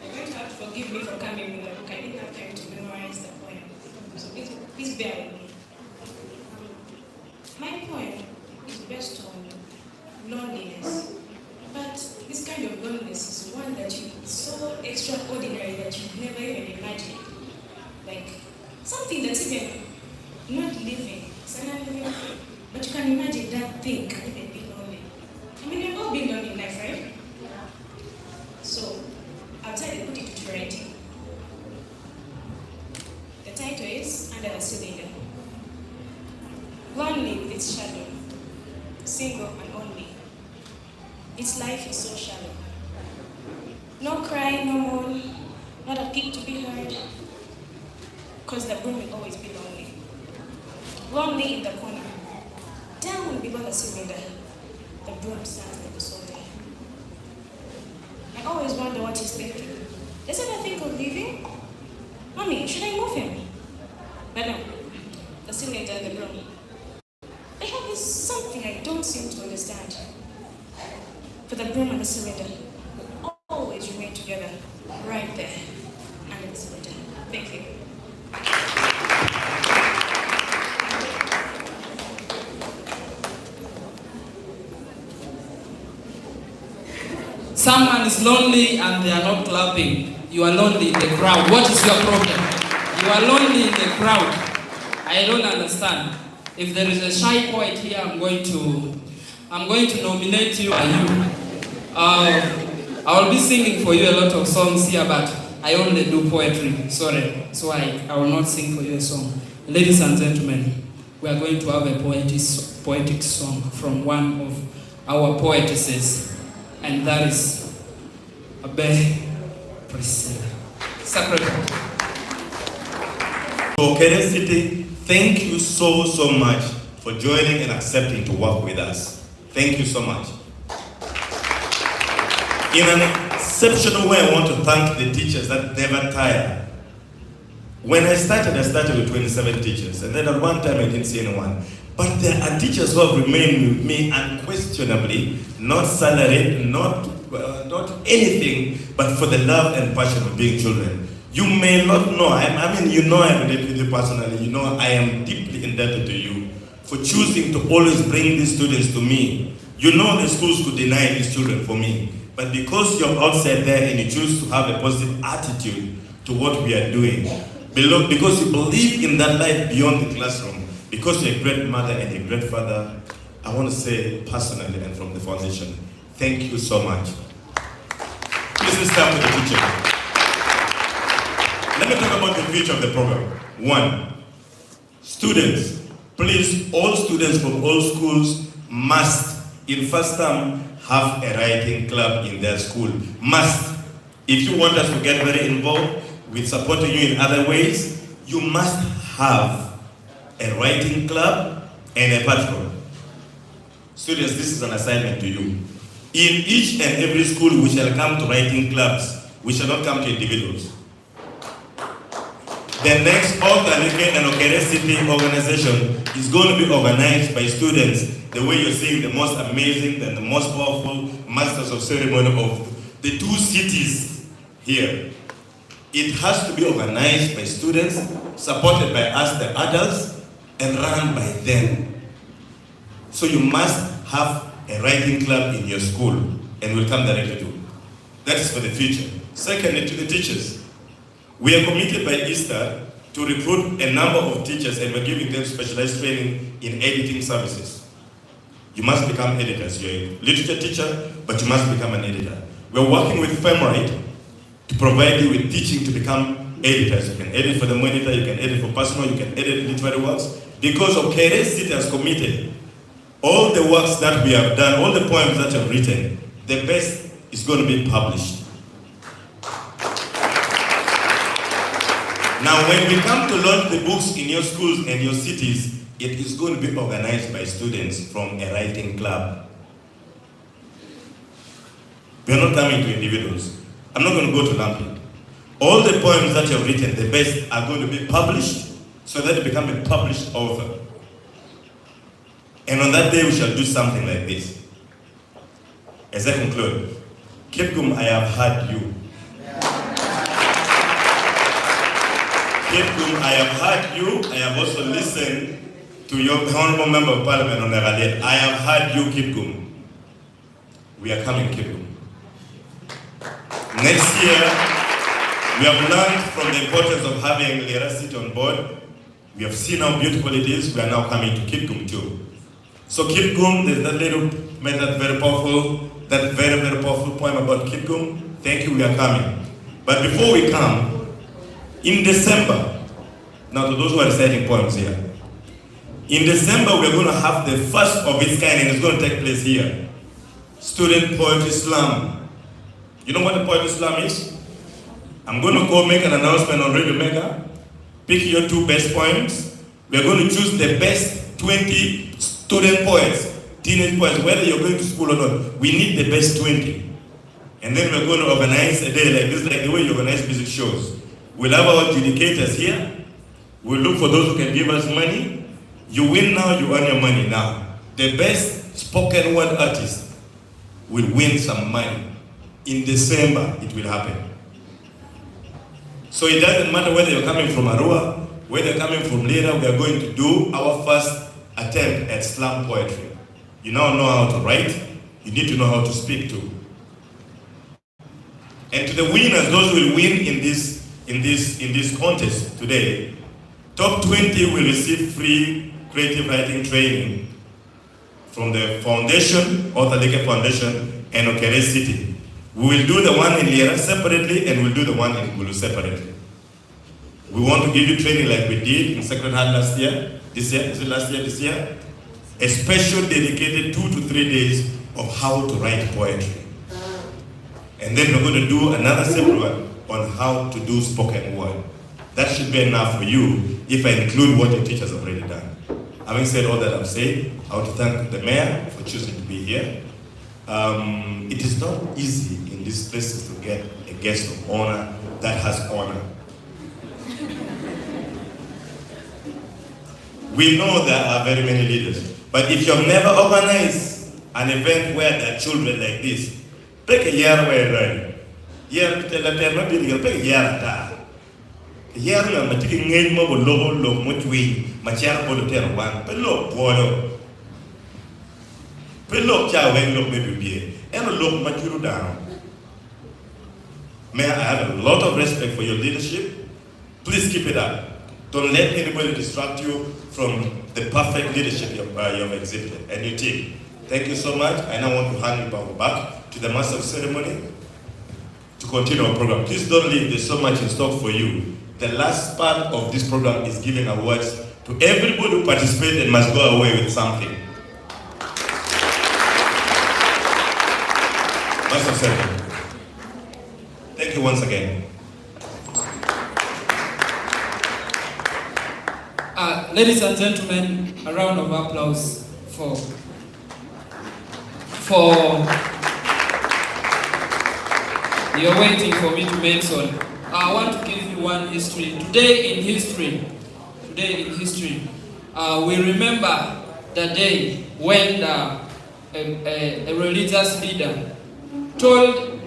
You're going to have to forgive me for coming with a book. I didn't have time to memorize the poem. So please bear with me. My poem is based on loneliness. But this kind of loneliness is one that is so extraordinary that you never even imagined. Like something that's even not living, it's an unliving thing. But you can imagine that thing can even be lonely. I mean, we've all been lonely in life, right? So, I'll try to put it to writing. The title is Under the Cylinder. Lonely with its shadow, single and only. Its life is so shallow. No cry, no moan, not a kick to be heard. Cause the broom will always be lonely. Lonely in the corner. Down below the cylinder, the broom stands like a soldier. I always wonder what he's thinking. Does he ever think of leaving? Mommy, should I move him? But no, the cylinder and the broom. They have this something I don't seem to understand. For the broom and the cylinder will always remain together, right there, under the cylinder. Thank you. Someone is lonely and they are not clapping. You are lonely in the crowd. What is your problem? You are lonely in the crowd. I don't understand. If there is a shy poet here, I'm going to nominate you. I will be singing for you a lot of songs here, but I only do poetry. Sorry, so I will not sing for you a song. Ladies and gentlemen, we are going to have a poetic song from one of our poetesses. And that is Abe Priscilla. Secretary. Okere City, thank you so much for joining and accepting to work with us. Thank you so much. In an exceptional way, I want to thank the teachers that never tire. When I started with 27 teachers, and then at one time I didn't see anyone. But there are teachers who have remained with me unquestionably, not salaried, not anything, but for the love and passion of being children. You may not know, I mean, you know I relate with you personally, you know I am deeply indebted to you for choosing to always bring these students to me. You know the schools could deny these children for me, but because you're outside there and you choose to have a positive attitude to what we are doing, because you believe in that life beyond the classroom, because you're a great mother and a great father, I want to say personally and from the foundation, thank you so much. Please stand for the teacher. Let me talk about the future of the program. 1, students, please, all students from all schools must, in first term, have a writing club in their school. Must. If you want us to get very involved with supporting you in other ways, you must have a writing club and a patron. Students, this is an assignment to you. In each and every school, we shall come to writing clubs. We shall not come to individuals. The next Okanike and Okere City organization is going to be organized by students the way you're seeing the most amazing and the most powerful masters of ceremony of the 2 cities here. It has to be organized by students, supported by us, the adults, and run by them. So you must have a writing club in your school, and we'll come directly to it. That is for the future. Secondly, to the teachers. We are committed by Easter to recruit a number of teachers, and we're giving them specialized training in editing services. You must become editors. You're a literature teacher, but you must become an editor. We're working with Femrite to provide you with teaching to become editors. You can edit for the monitor, you can edit for personal, you can edit literary works. Because Okere City has committed all the works that we have done, all the poems that you've written, the best is going to be published. Now, when we come to launch the books in your schools and your cities, it is going to be organized by students from a writing club. We are not coming to individuals. I'm not going to go to Lampi. All the poems that you have written, the best, are going to be published so that you become a published author. And on that day, we shall do something like this. As I conclude, Kipkum, I have heard you. Kipkum, I have heard you. I have also listened to your Honorable Member of Parliament on the radio. I have heard you, Kipkum. We are coming, Kipkum. Next year, we have learned from the importance of having literacy on board. We have seen how beautiful it is. We are now coming to Kipkum too. So Kipkum, there's that little method, very powerful, that very, very powerful poem about Kipkum. Thank you, we are coming. But before we come, in December, now to those who are reciting poems here, in December we're going to have the first of its kind, and it's going to take place here. Student Poetry Slam. You know what the Poetry Slam is? I'm going to go make an announcement on Radio Mega. Pick your 2 best poems. We're going to choose the best 20 student poets, teenage poets, whether you're going to school or not. We need the best 20. And then we're going to organize a day like this, like the way you organize music shows. We'll have our adjudicators here. We'll look for those who can give us money. You win now, you earn your money now. The best spoken word artist will win some money. In December, it will happen. So it doesn't matter whether you're coming from Arua, whether you're coming from Lira, we are going to do our first attempt at slam poetry. You now know how to write, you need to know how to speak too. And to the winners, those who will win in this contest today, top 20 will receive free creative writing training from the foundation, Author Leke Foundation, and Okere City. We will do the one in Lira separately, and we'll do the one in Gulu separately. We want to give you training like we did in Sacred Heart last year. This year, is it last year, this year? A special dedicated 2 to 3 days of how to write poetry. And then we're going to do another separate one on how to do spoken word. That should be enough for you if I include what your teachers have already done. Having said all that I've said, I want to thank the mayor for choosing to be here. It is not easy in these places to get a guest of honor that has honor. We know there are very many leaders, but if you have never organized an event where there are children like this, pick a year where you're year to tell a parent, pick a year at year na matiki ngey mo lobo lo mo twi ma cha bo ter wan pe lo bodo pe lo cha wen lo me bibie and lo ma churu down. May I have a lot of respect for your leadership. Please keep it up. Don't let anybody distract you from the perfect leadership you have exhibited and your team. Thank you so much. I now want to hand you back to the master of ceremony to continue our program. Please don't leave. There's so much in stock for you. The last part of this program is giving awards to everybody who participated and must go away with something. Master of ceremony. Thank you once again. Ladies and gentlemen, a round of applause for you're waiting for me to mention. I want to give you one history. Today in history, we remember the day when a religious leader told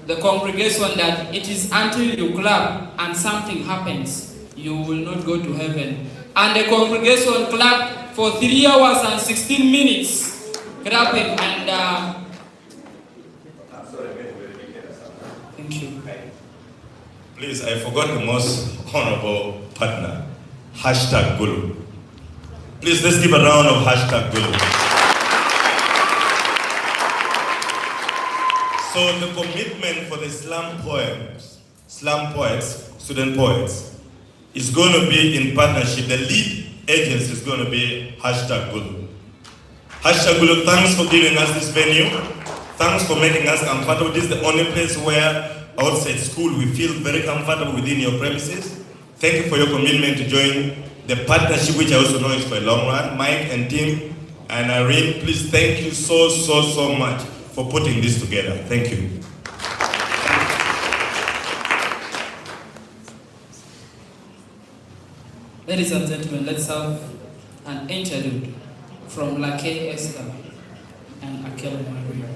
the congregation that it is until you clap and something happens, you will not go to heaven. And the congregation clapped for 3 hours and 16 minutes, clapping, and thank you. Please, I forgot the most honorable partner, #Gulu. Please, let's give a round of #Gulu. So the commitment for the slam poets, student poets, is going to be in partnership. The lead agency is going to be #Gulu. #Gulu, thanks for giving us this venue. Thanks for making us comfortable. This is the only place where outside school we feel very comfortable within your premises. Thank you for your commitment to join the partnership, which I also know is for a long run. Mike and Tim and Irene, please thank you so much for putting this together. Thank you. Ladies and gentlemen, let's have an interlude from Lake Esther and Akelo Maria.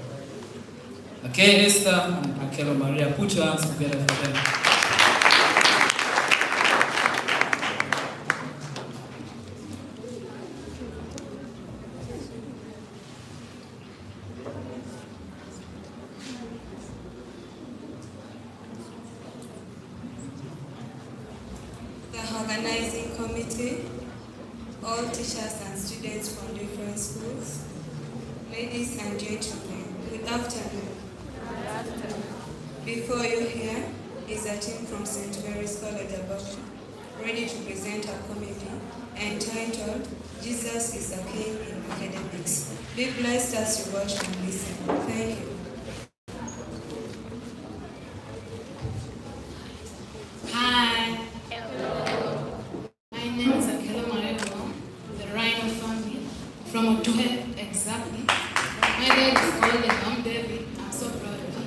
Lake Esther and Akelo Maria, put your hands together for them. The organizing committee, all teachers and students from different schools, ladies and gentlemen, good afternoon. Before you here is a team from St. Mary's College Aboka, ready to present a comedy entitled Jesus is a King in Academics. Be blessed as you watch and listen. Thank you. Hi. My name is Akelo Maria, the Rhino family, from Otuhe, exactly. My dad is called Mom David. I'm so proud of him.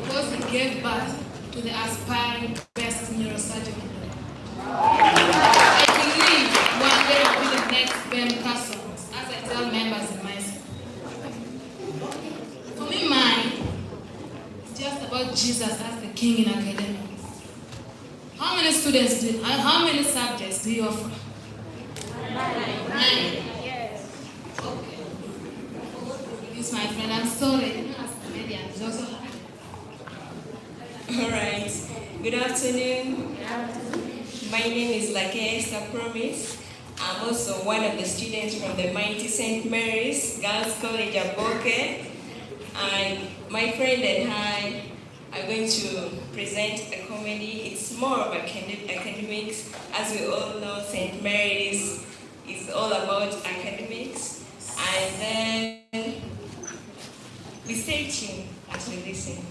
Because he gave birth to the aspiring best neurosurgeon in the world. I believe one day will be the next Ben Carsons, as I tell members in my school. For me, mine is just about Jesus as the King in academics. How many students how many subjects do you offer? 9. Yes. Okay. This, my friend, I'm sorry. As a comedian, it's also hard. All right. Good afternoon. My name is Lake Esther Promise. I'm also one of the students from the mighty St. Mary's Girls College Aboke. And my friend and I are going to present a comedy. It's more of academics. As we all know, St. Mary's is all about academics. And then we stay tuned as we listen.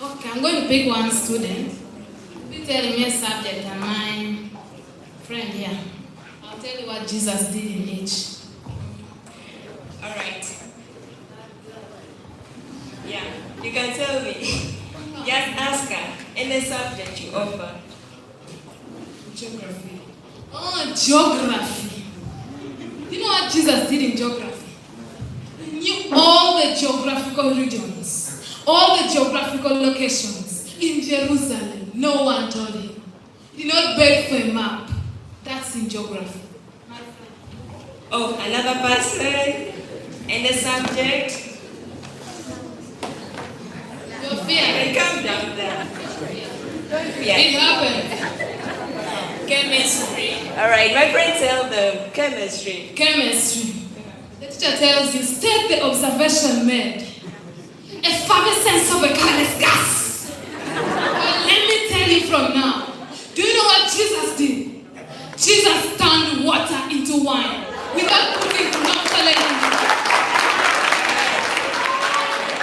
Okay, I'm going to pick one student. Be telling me a subject and my friend here. I'll tell you what Jesus did in each. All right. Yeah, you can tell me. Just ask her any subject you offer. Geography. Oh, geography. You know what Jesus did in geography? He knew all the geographical regions, all the geographical locations in Jerusalem. No one told him. He did not beg for a map. That's in geography. Oh, another person? Any subject? Your fear. Calm down there. Don't fear. It happened. Chemistry. All right, my friend tell them chemistry. Chemistry. The teacher tells you, state the observation made. Effervescence of a colorless gas. But let me tell you from now. Do you know what Jesus did? Jesus turned water into wine without putting naphthalene in it.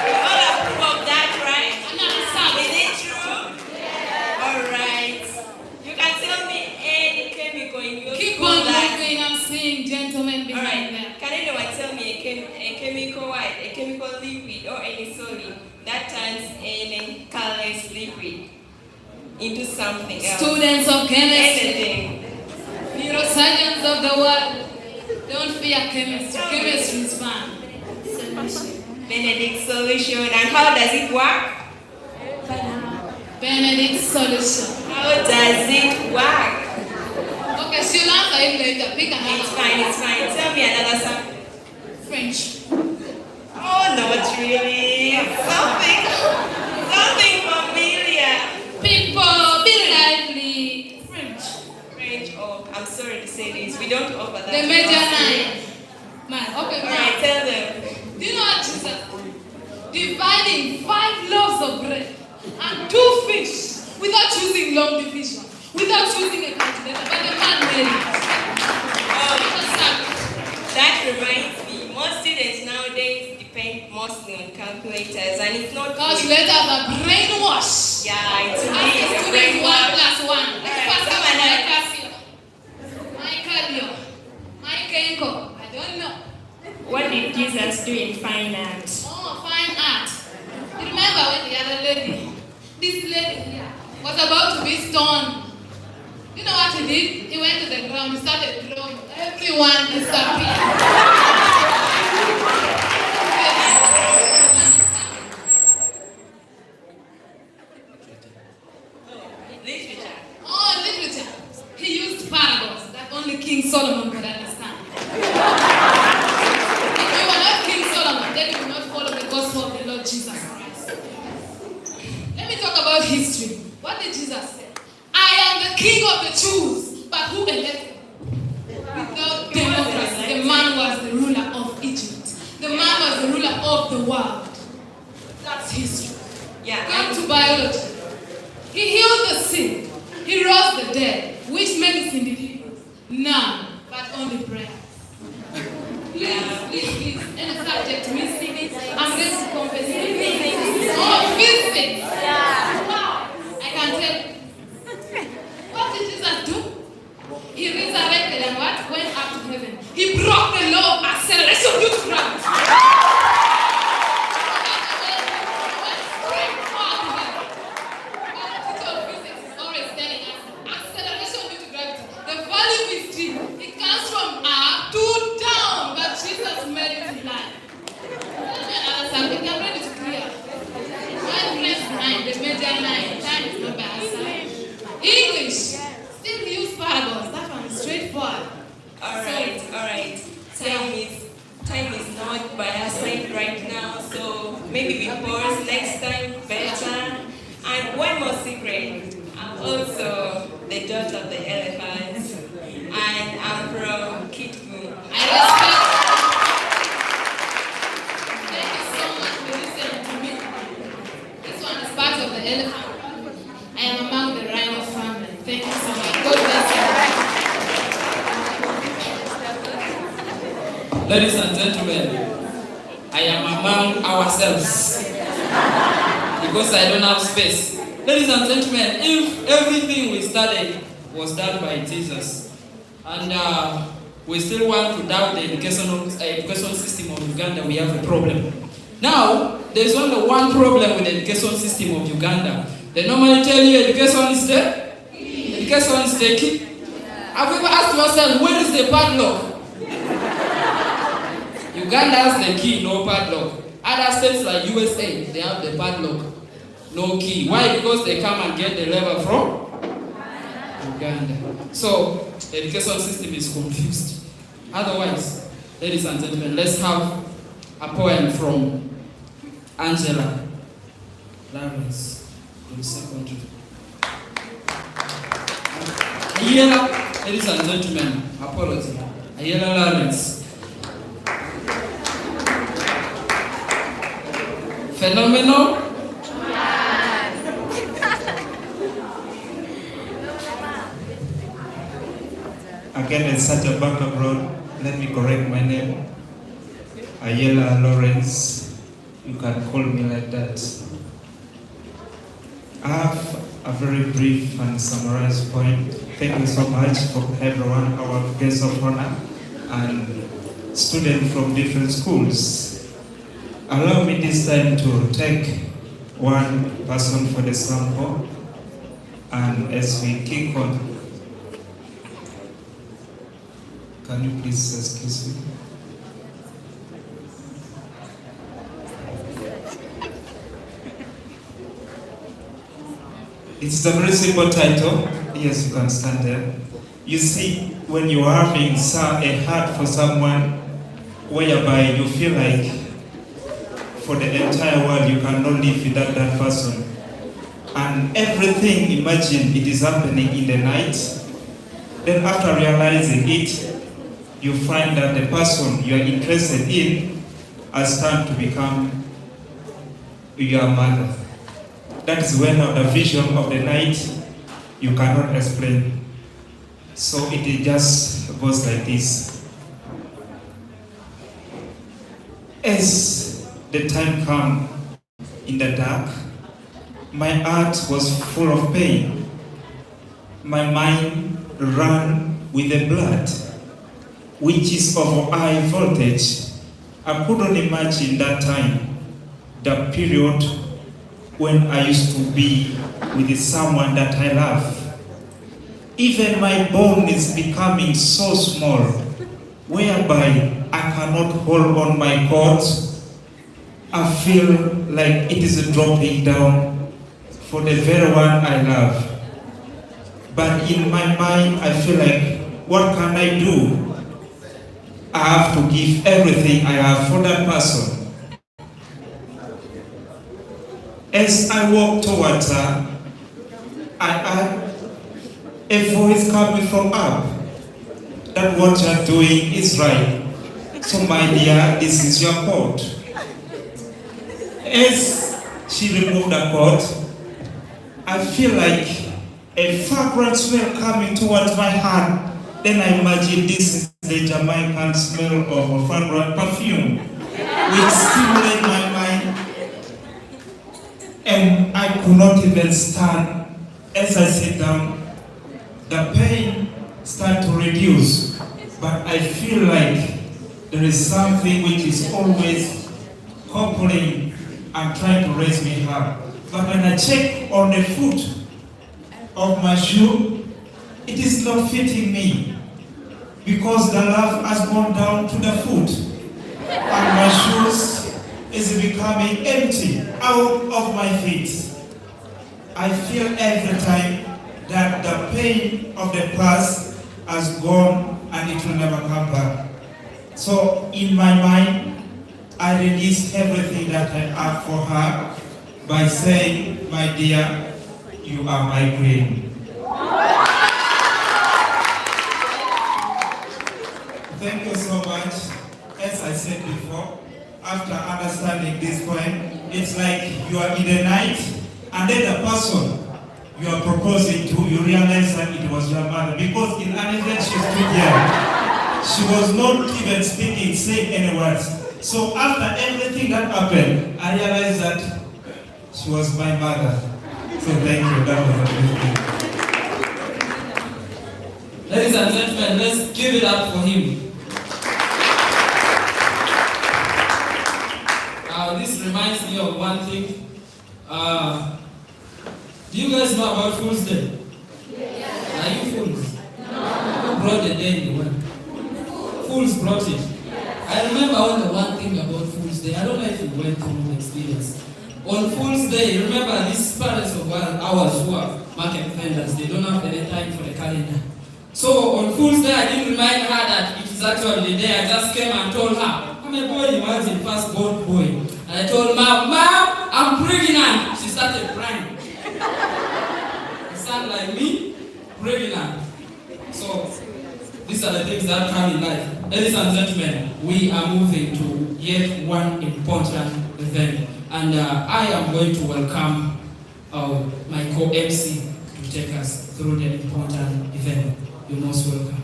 You all approve of that, right? Another subject. Is it true? Yeah. All right. You can tell me any chemical in your Keep school on that... moving. I'm seeing gentlemen behind All right. there. Can anyone tell me a chemical what? A chemical liquid or any solid that turns any colorless liquid into something else? Students of chemistry. Anything. Neurosurgeons of the world. Don't fear chemistry. Chemistry is fun. Benedict solution. And how does it work? Benedict solution. How does it work? Okay, she'll answer it later. Pick another. It's fine, it's fine. Tell me another subject. French. Oh, not really. Something familiar. People, be lively. French. Oh, I'm sorry to say this. We don't offer that. The major 9. Man, okay, Alright, tell them. Do you know what Jesus did? Dividing 5 loaves of bread and 2 fish without using long division, without using a calculator, but the man made it. That reminds me, most students nowadays depend mostly on calculators, and it's not calculators are brainwash. Yeah, it's really a brainwash. 1 + 1. My cardio. My kenko. I don't know. What did Jesus do in fine art? Oh, fine art. stone. You know what he did? He went to the ground, he started throwing. Everyone disappeared. Literature. Oh, literature. He used parables that only King Solomon could understand. If you were not King Solomon, then you would not follow the gospel of the Lord Jesus Christ. Let me talk about history. What did Jesus say? I am the King of the Jews, but who elected? Without democracy, the man was the ruler of Egypt. The man was the ruler of the world. That's history. Yeah. Come to biology. He healed the sick. He rose the dead. Which medicine did he use? None, but only prayer. Please. Any subject missing? I'm going to compensate. Oh, physics. Wow. I can tell you. What did Jesus do? He resurrected and what? Went up to heaven. He broke the law of acceleration due to gravity. It comes from up to down, but Jesus made it in line. Something I'm ready to clear. One press 9, the major 9. Time is not by our side. English. Still use parables. That one is straightforward. Alright. Time is not by our side right now, so maybe we pause next time better. And one more secret. I'm also the daughter of the elephants. And I'm from Kitgum. I respect. Thank you so much for listening to me. This one is part of the elephant. I am among the rhino family. Thank you so much. God bless you. Ladies and gentlemen, I am among ourselves because I don't have space. Ladies and gentlemen, if everything we studied was done by Jesus, and we still want to doubt the education system of Uganda, we have a problem. Now, there's only one problem with the education system of Uganda. They normally tell you education is the key. Education is the key. Have you ever asked yourself, where is the padlock? Uganda has the key, no padlock. Other states like USA, they have the padlock, no key. Why? Because they come and get the level from Uganda. So, the education system is confused. Otherwise, ladies and gentlemen, let's have a poem from Angela Lawrence from secondary. Ayala, ladies and gentlemen, apology. Ayala Lawrence. Phenomenal. Again, in such a background, let me correct my name. Ayala Lawrence. You can call me like that. I have a very brief and summarized point. Thank you so much for everyone, our guests of honor, and students from different schools. Allow me this time to take one person for the sample, and as we kick on, can you please excuse me? It's a very simple title. Yes, you can stand there. You see, when you are having a heart for someone whereby you feel like for the entire world you cannot live without that person, and everything, imagine it is happening in the night, then after realizing it, you find that the person you are interested in has turned to become your mother. That is when the vision of the night you cannot explain. So it just goes like this. As the time came in the dark, my heart was full of pain. My mind ran with the blood, which is of high voltage. I couldn't imagine that time, the period when I used to be with someone that I love. even my bone is becoming so small, whereby I cannot hold on my coat. I feel like it is dropping down for the very one I love. But in my mind, I feel like, what can I do? I have to give everything I have for that person. As I walk towards her, I heard a voice coming from up, that what you're doing is right. So my dear, this is your coat. As she removed the coat, I feel like a fragrant smell coming towards my hand. Then I imagine this is the Jamaican smell of a fragrant perfume, which stimulated my mind. And I could not even stand. As I sit down, the pain started to reduce, but I feel like there is something which is always coupling and trying to raise me up. But when I check on the foot of my shoe, it is not fitting me, because the love has gone down to the foot, and my shoes is becoming empty out of my feet. I feel every time that the pain of the past has gone and it will never come back. So in my mind, I release everything that I have for her by saying, my dear, you are my queen. Thank you so much. As I said before, after understanding this point, it's like you are in the night, and then the person you are proposing to, you realize that it was your mother. Because in an event she stood here, she was not even speaking, saying any words. So after everything that happened, I realized that she was my mother. So thank you, that was a good thing. Ladies and gentlemen, let's give it up for him. This reminds me of one thing. Do you guys know about Fool's Day? Yeah. Are you fools? No. Who brought the day in the world? Fools brought it. I remember only one thing about Fool's Day. I don't know if you went through the experience. On Fool's Day, remember these parents of ours who are market vendors, they don't have any time for the calendar. So on Fool's Day, I didn't remind her that it is actually the day. I just came and told her, I'm a boy, imagine, first born boy. And I told Mom, I'm pregnant. She started crying. A son like me, pregnant. So these are the things that come in life. Ladies and gentlemen, we are moving to yet one important event. And I am going to welcome my co-MC to take us through the important event. You're most welcome.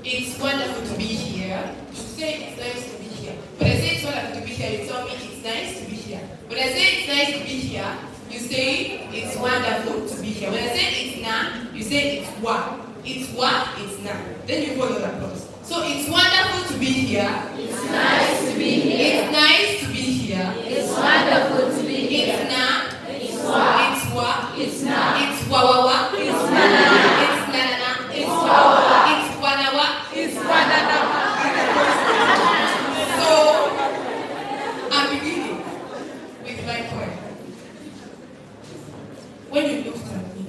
It's wonderful to be here. You say it's nice to be here. When I say it's wonderful to be here, you tell me it's nice to be here. When I say it's nice to be here, you say it's wonderful to be here. When I say it's na, you say it's wa. It's wa, it's na. Then you follow that process. So it's wonderful to be here. It's nice to be here. It's nice to be here. It's wonderful to be here. It's na. It's wa. It's wa. It's na. It's wa wa wa. It's na na na. It's na na na. It's wa wa wa. It's wa na wa. It's wa na na wa. So I'm beginning with my point. When you looked at me,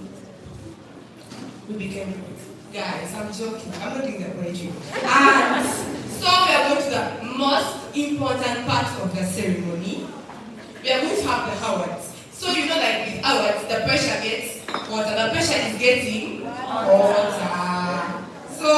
we became friends. Guys, I'm joking. I'm not doing that poetry. And so we are going to the most important part of the ceremony. We are going to have the awards. So you know, like with awards, the pressure gets water. The pressure is getting water. So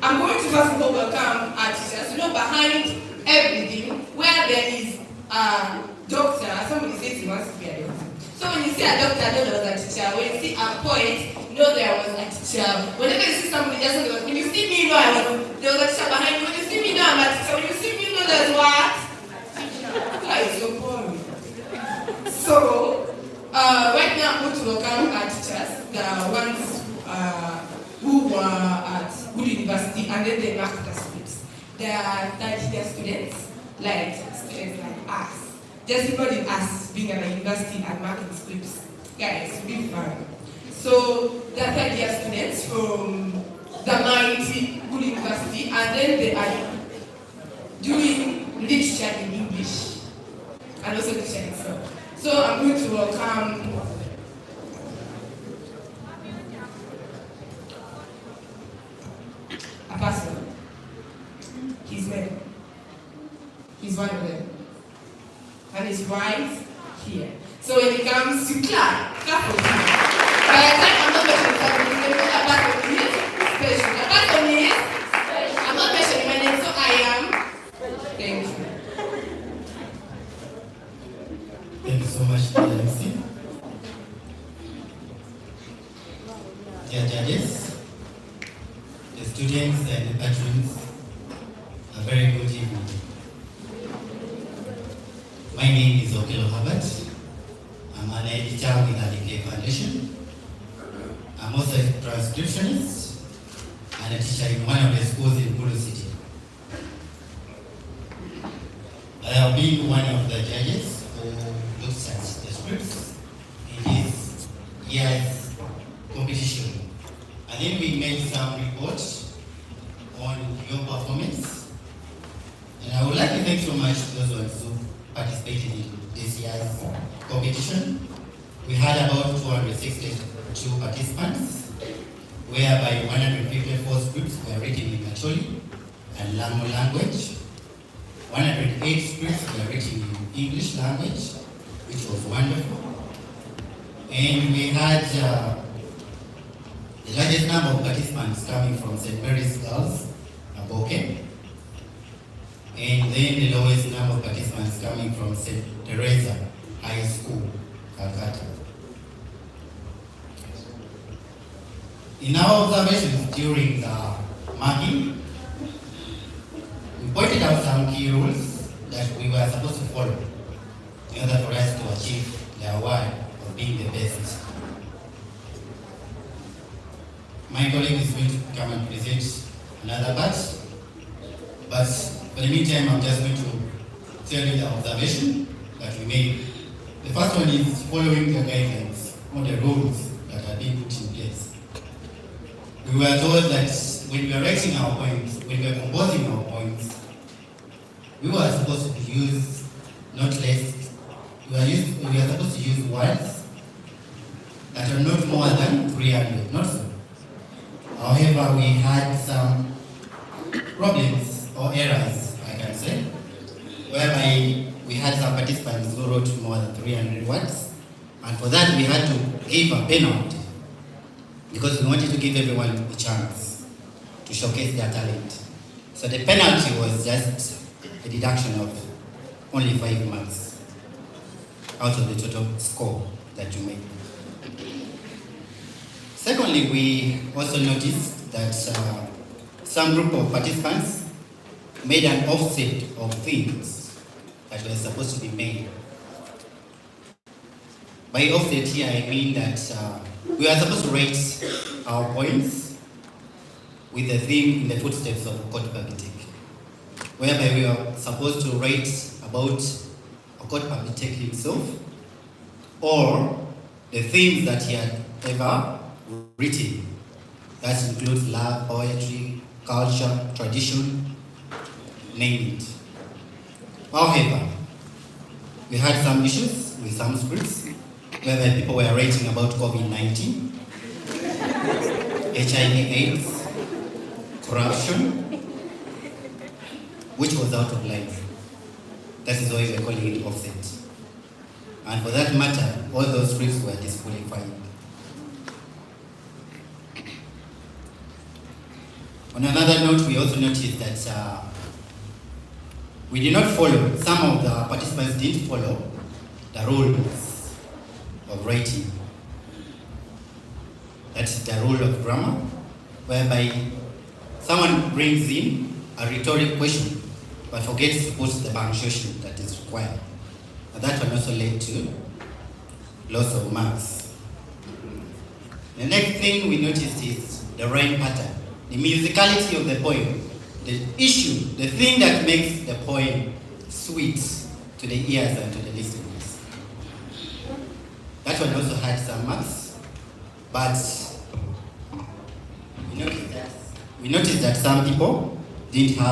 I'm going to first of all welcome our teachers. You know, behind everything, where there is a doctor, somebody says he wants to be a doctor. So when you see a doctor, know there was a teacher. When you see a poet, know there was a teacher. Whenever you see somebody, just know. When you see me, know there was a teacher behind me. When you see me, know I'm a teacher. When you see me, know there's what? That is so boring. So right now I'm going to welcome our teachers, the ones who were at Gulu University. university and then they mark the scripts. There are third-year students like us. Just imagine us being at a university and marking scripts. Guys, it's really fun. So there are third-year students from the mighty Gulu University, and then they are doing literature in English and also literature itself. So I'm going to welcome a person. He's men. He's one of them. And he's right here. So when it comes to clap for him. By the time I'm not mentioning something, apart from this, special. Apart from this, I'm not mentioning my name, so I am. Thank you. Thank you so much, MC. Dear judges, the students and the patrons, a very good evening. My name is Okelo Herbert. I'm an editor with Alike Foundation. I'm also a transcriptionist and a teacher in one of the schools in Gulu City. I have been one of the judges who looks at the scripts in this year's competition. And then we made some reports on your performance. And I would like to thank so much those ones who participated in this year's competition. We had about 262 participants, whereby 154 scripts were written in Acholi and Lamu language. 108 scripts were written in English language, which was wonderful. And we had the largest number of participants coming from St. Mary's Girls, Aboke. And then the lowest number of participants coming from St. Teresa High School, Calcutta. In our observations during the marking, we pointed out some key rules that we were supposed to follow in order for us to achieve the award of being the best. My colleague is going to come and present another batch, but for the meantime, I'm just going to tell you the observation that we made. The first one is following the guidelines or the rules that are being put in place. We were told that when we were writing our points, when we were composing our points, we were supposed to use not less, we were supposed to use words that are not more than 300, not so. However, we had some problems or errors, I can say, whereby we had some participants who wrote more than 300 words, and for that we had to give a penalty because we wanted to give everyone a chance to showcase their talent. So the penalty was just a deduction of only 5 marks out of the total score that you made. Secondly, we also noticed that some group of participants made an offset of themes that were supposed to be made. By offset here, I mean that we are supposed to rate our points with the theme in the footsteps of Okot Babitek, whereby we are supposed to rate about Okot Babitek himself or the themes that he had ever written. That includes love, poetry, culture, tradition, name it. However, we had some issues with some scripts whereby people were writing about COVID-19, HIV/AIDS, corruption, which was out of line. That is why we are calling it offset. And for that matter, all those scripts were disqualified. On another note, we also noticed that we did not follow, some of the participants didn't follow the rules of writing. That's the rule of grammar, whereby someone brings in a rhetoric question but forgets to put the punctuation that is required. And that one also led to loss of marks. The next thing we noticed is the rhyme pattern. the musicality of the poem, the issue, the thing that makes the poem sweet to the ears and to the listeners. That one also had some marks, but we noticed that some people didn't have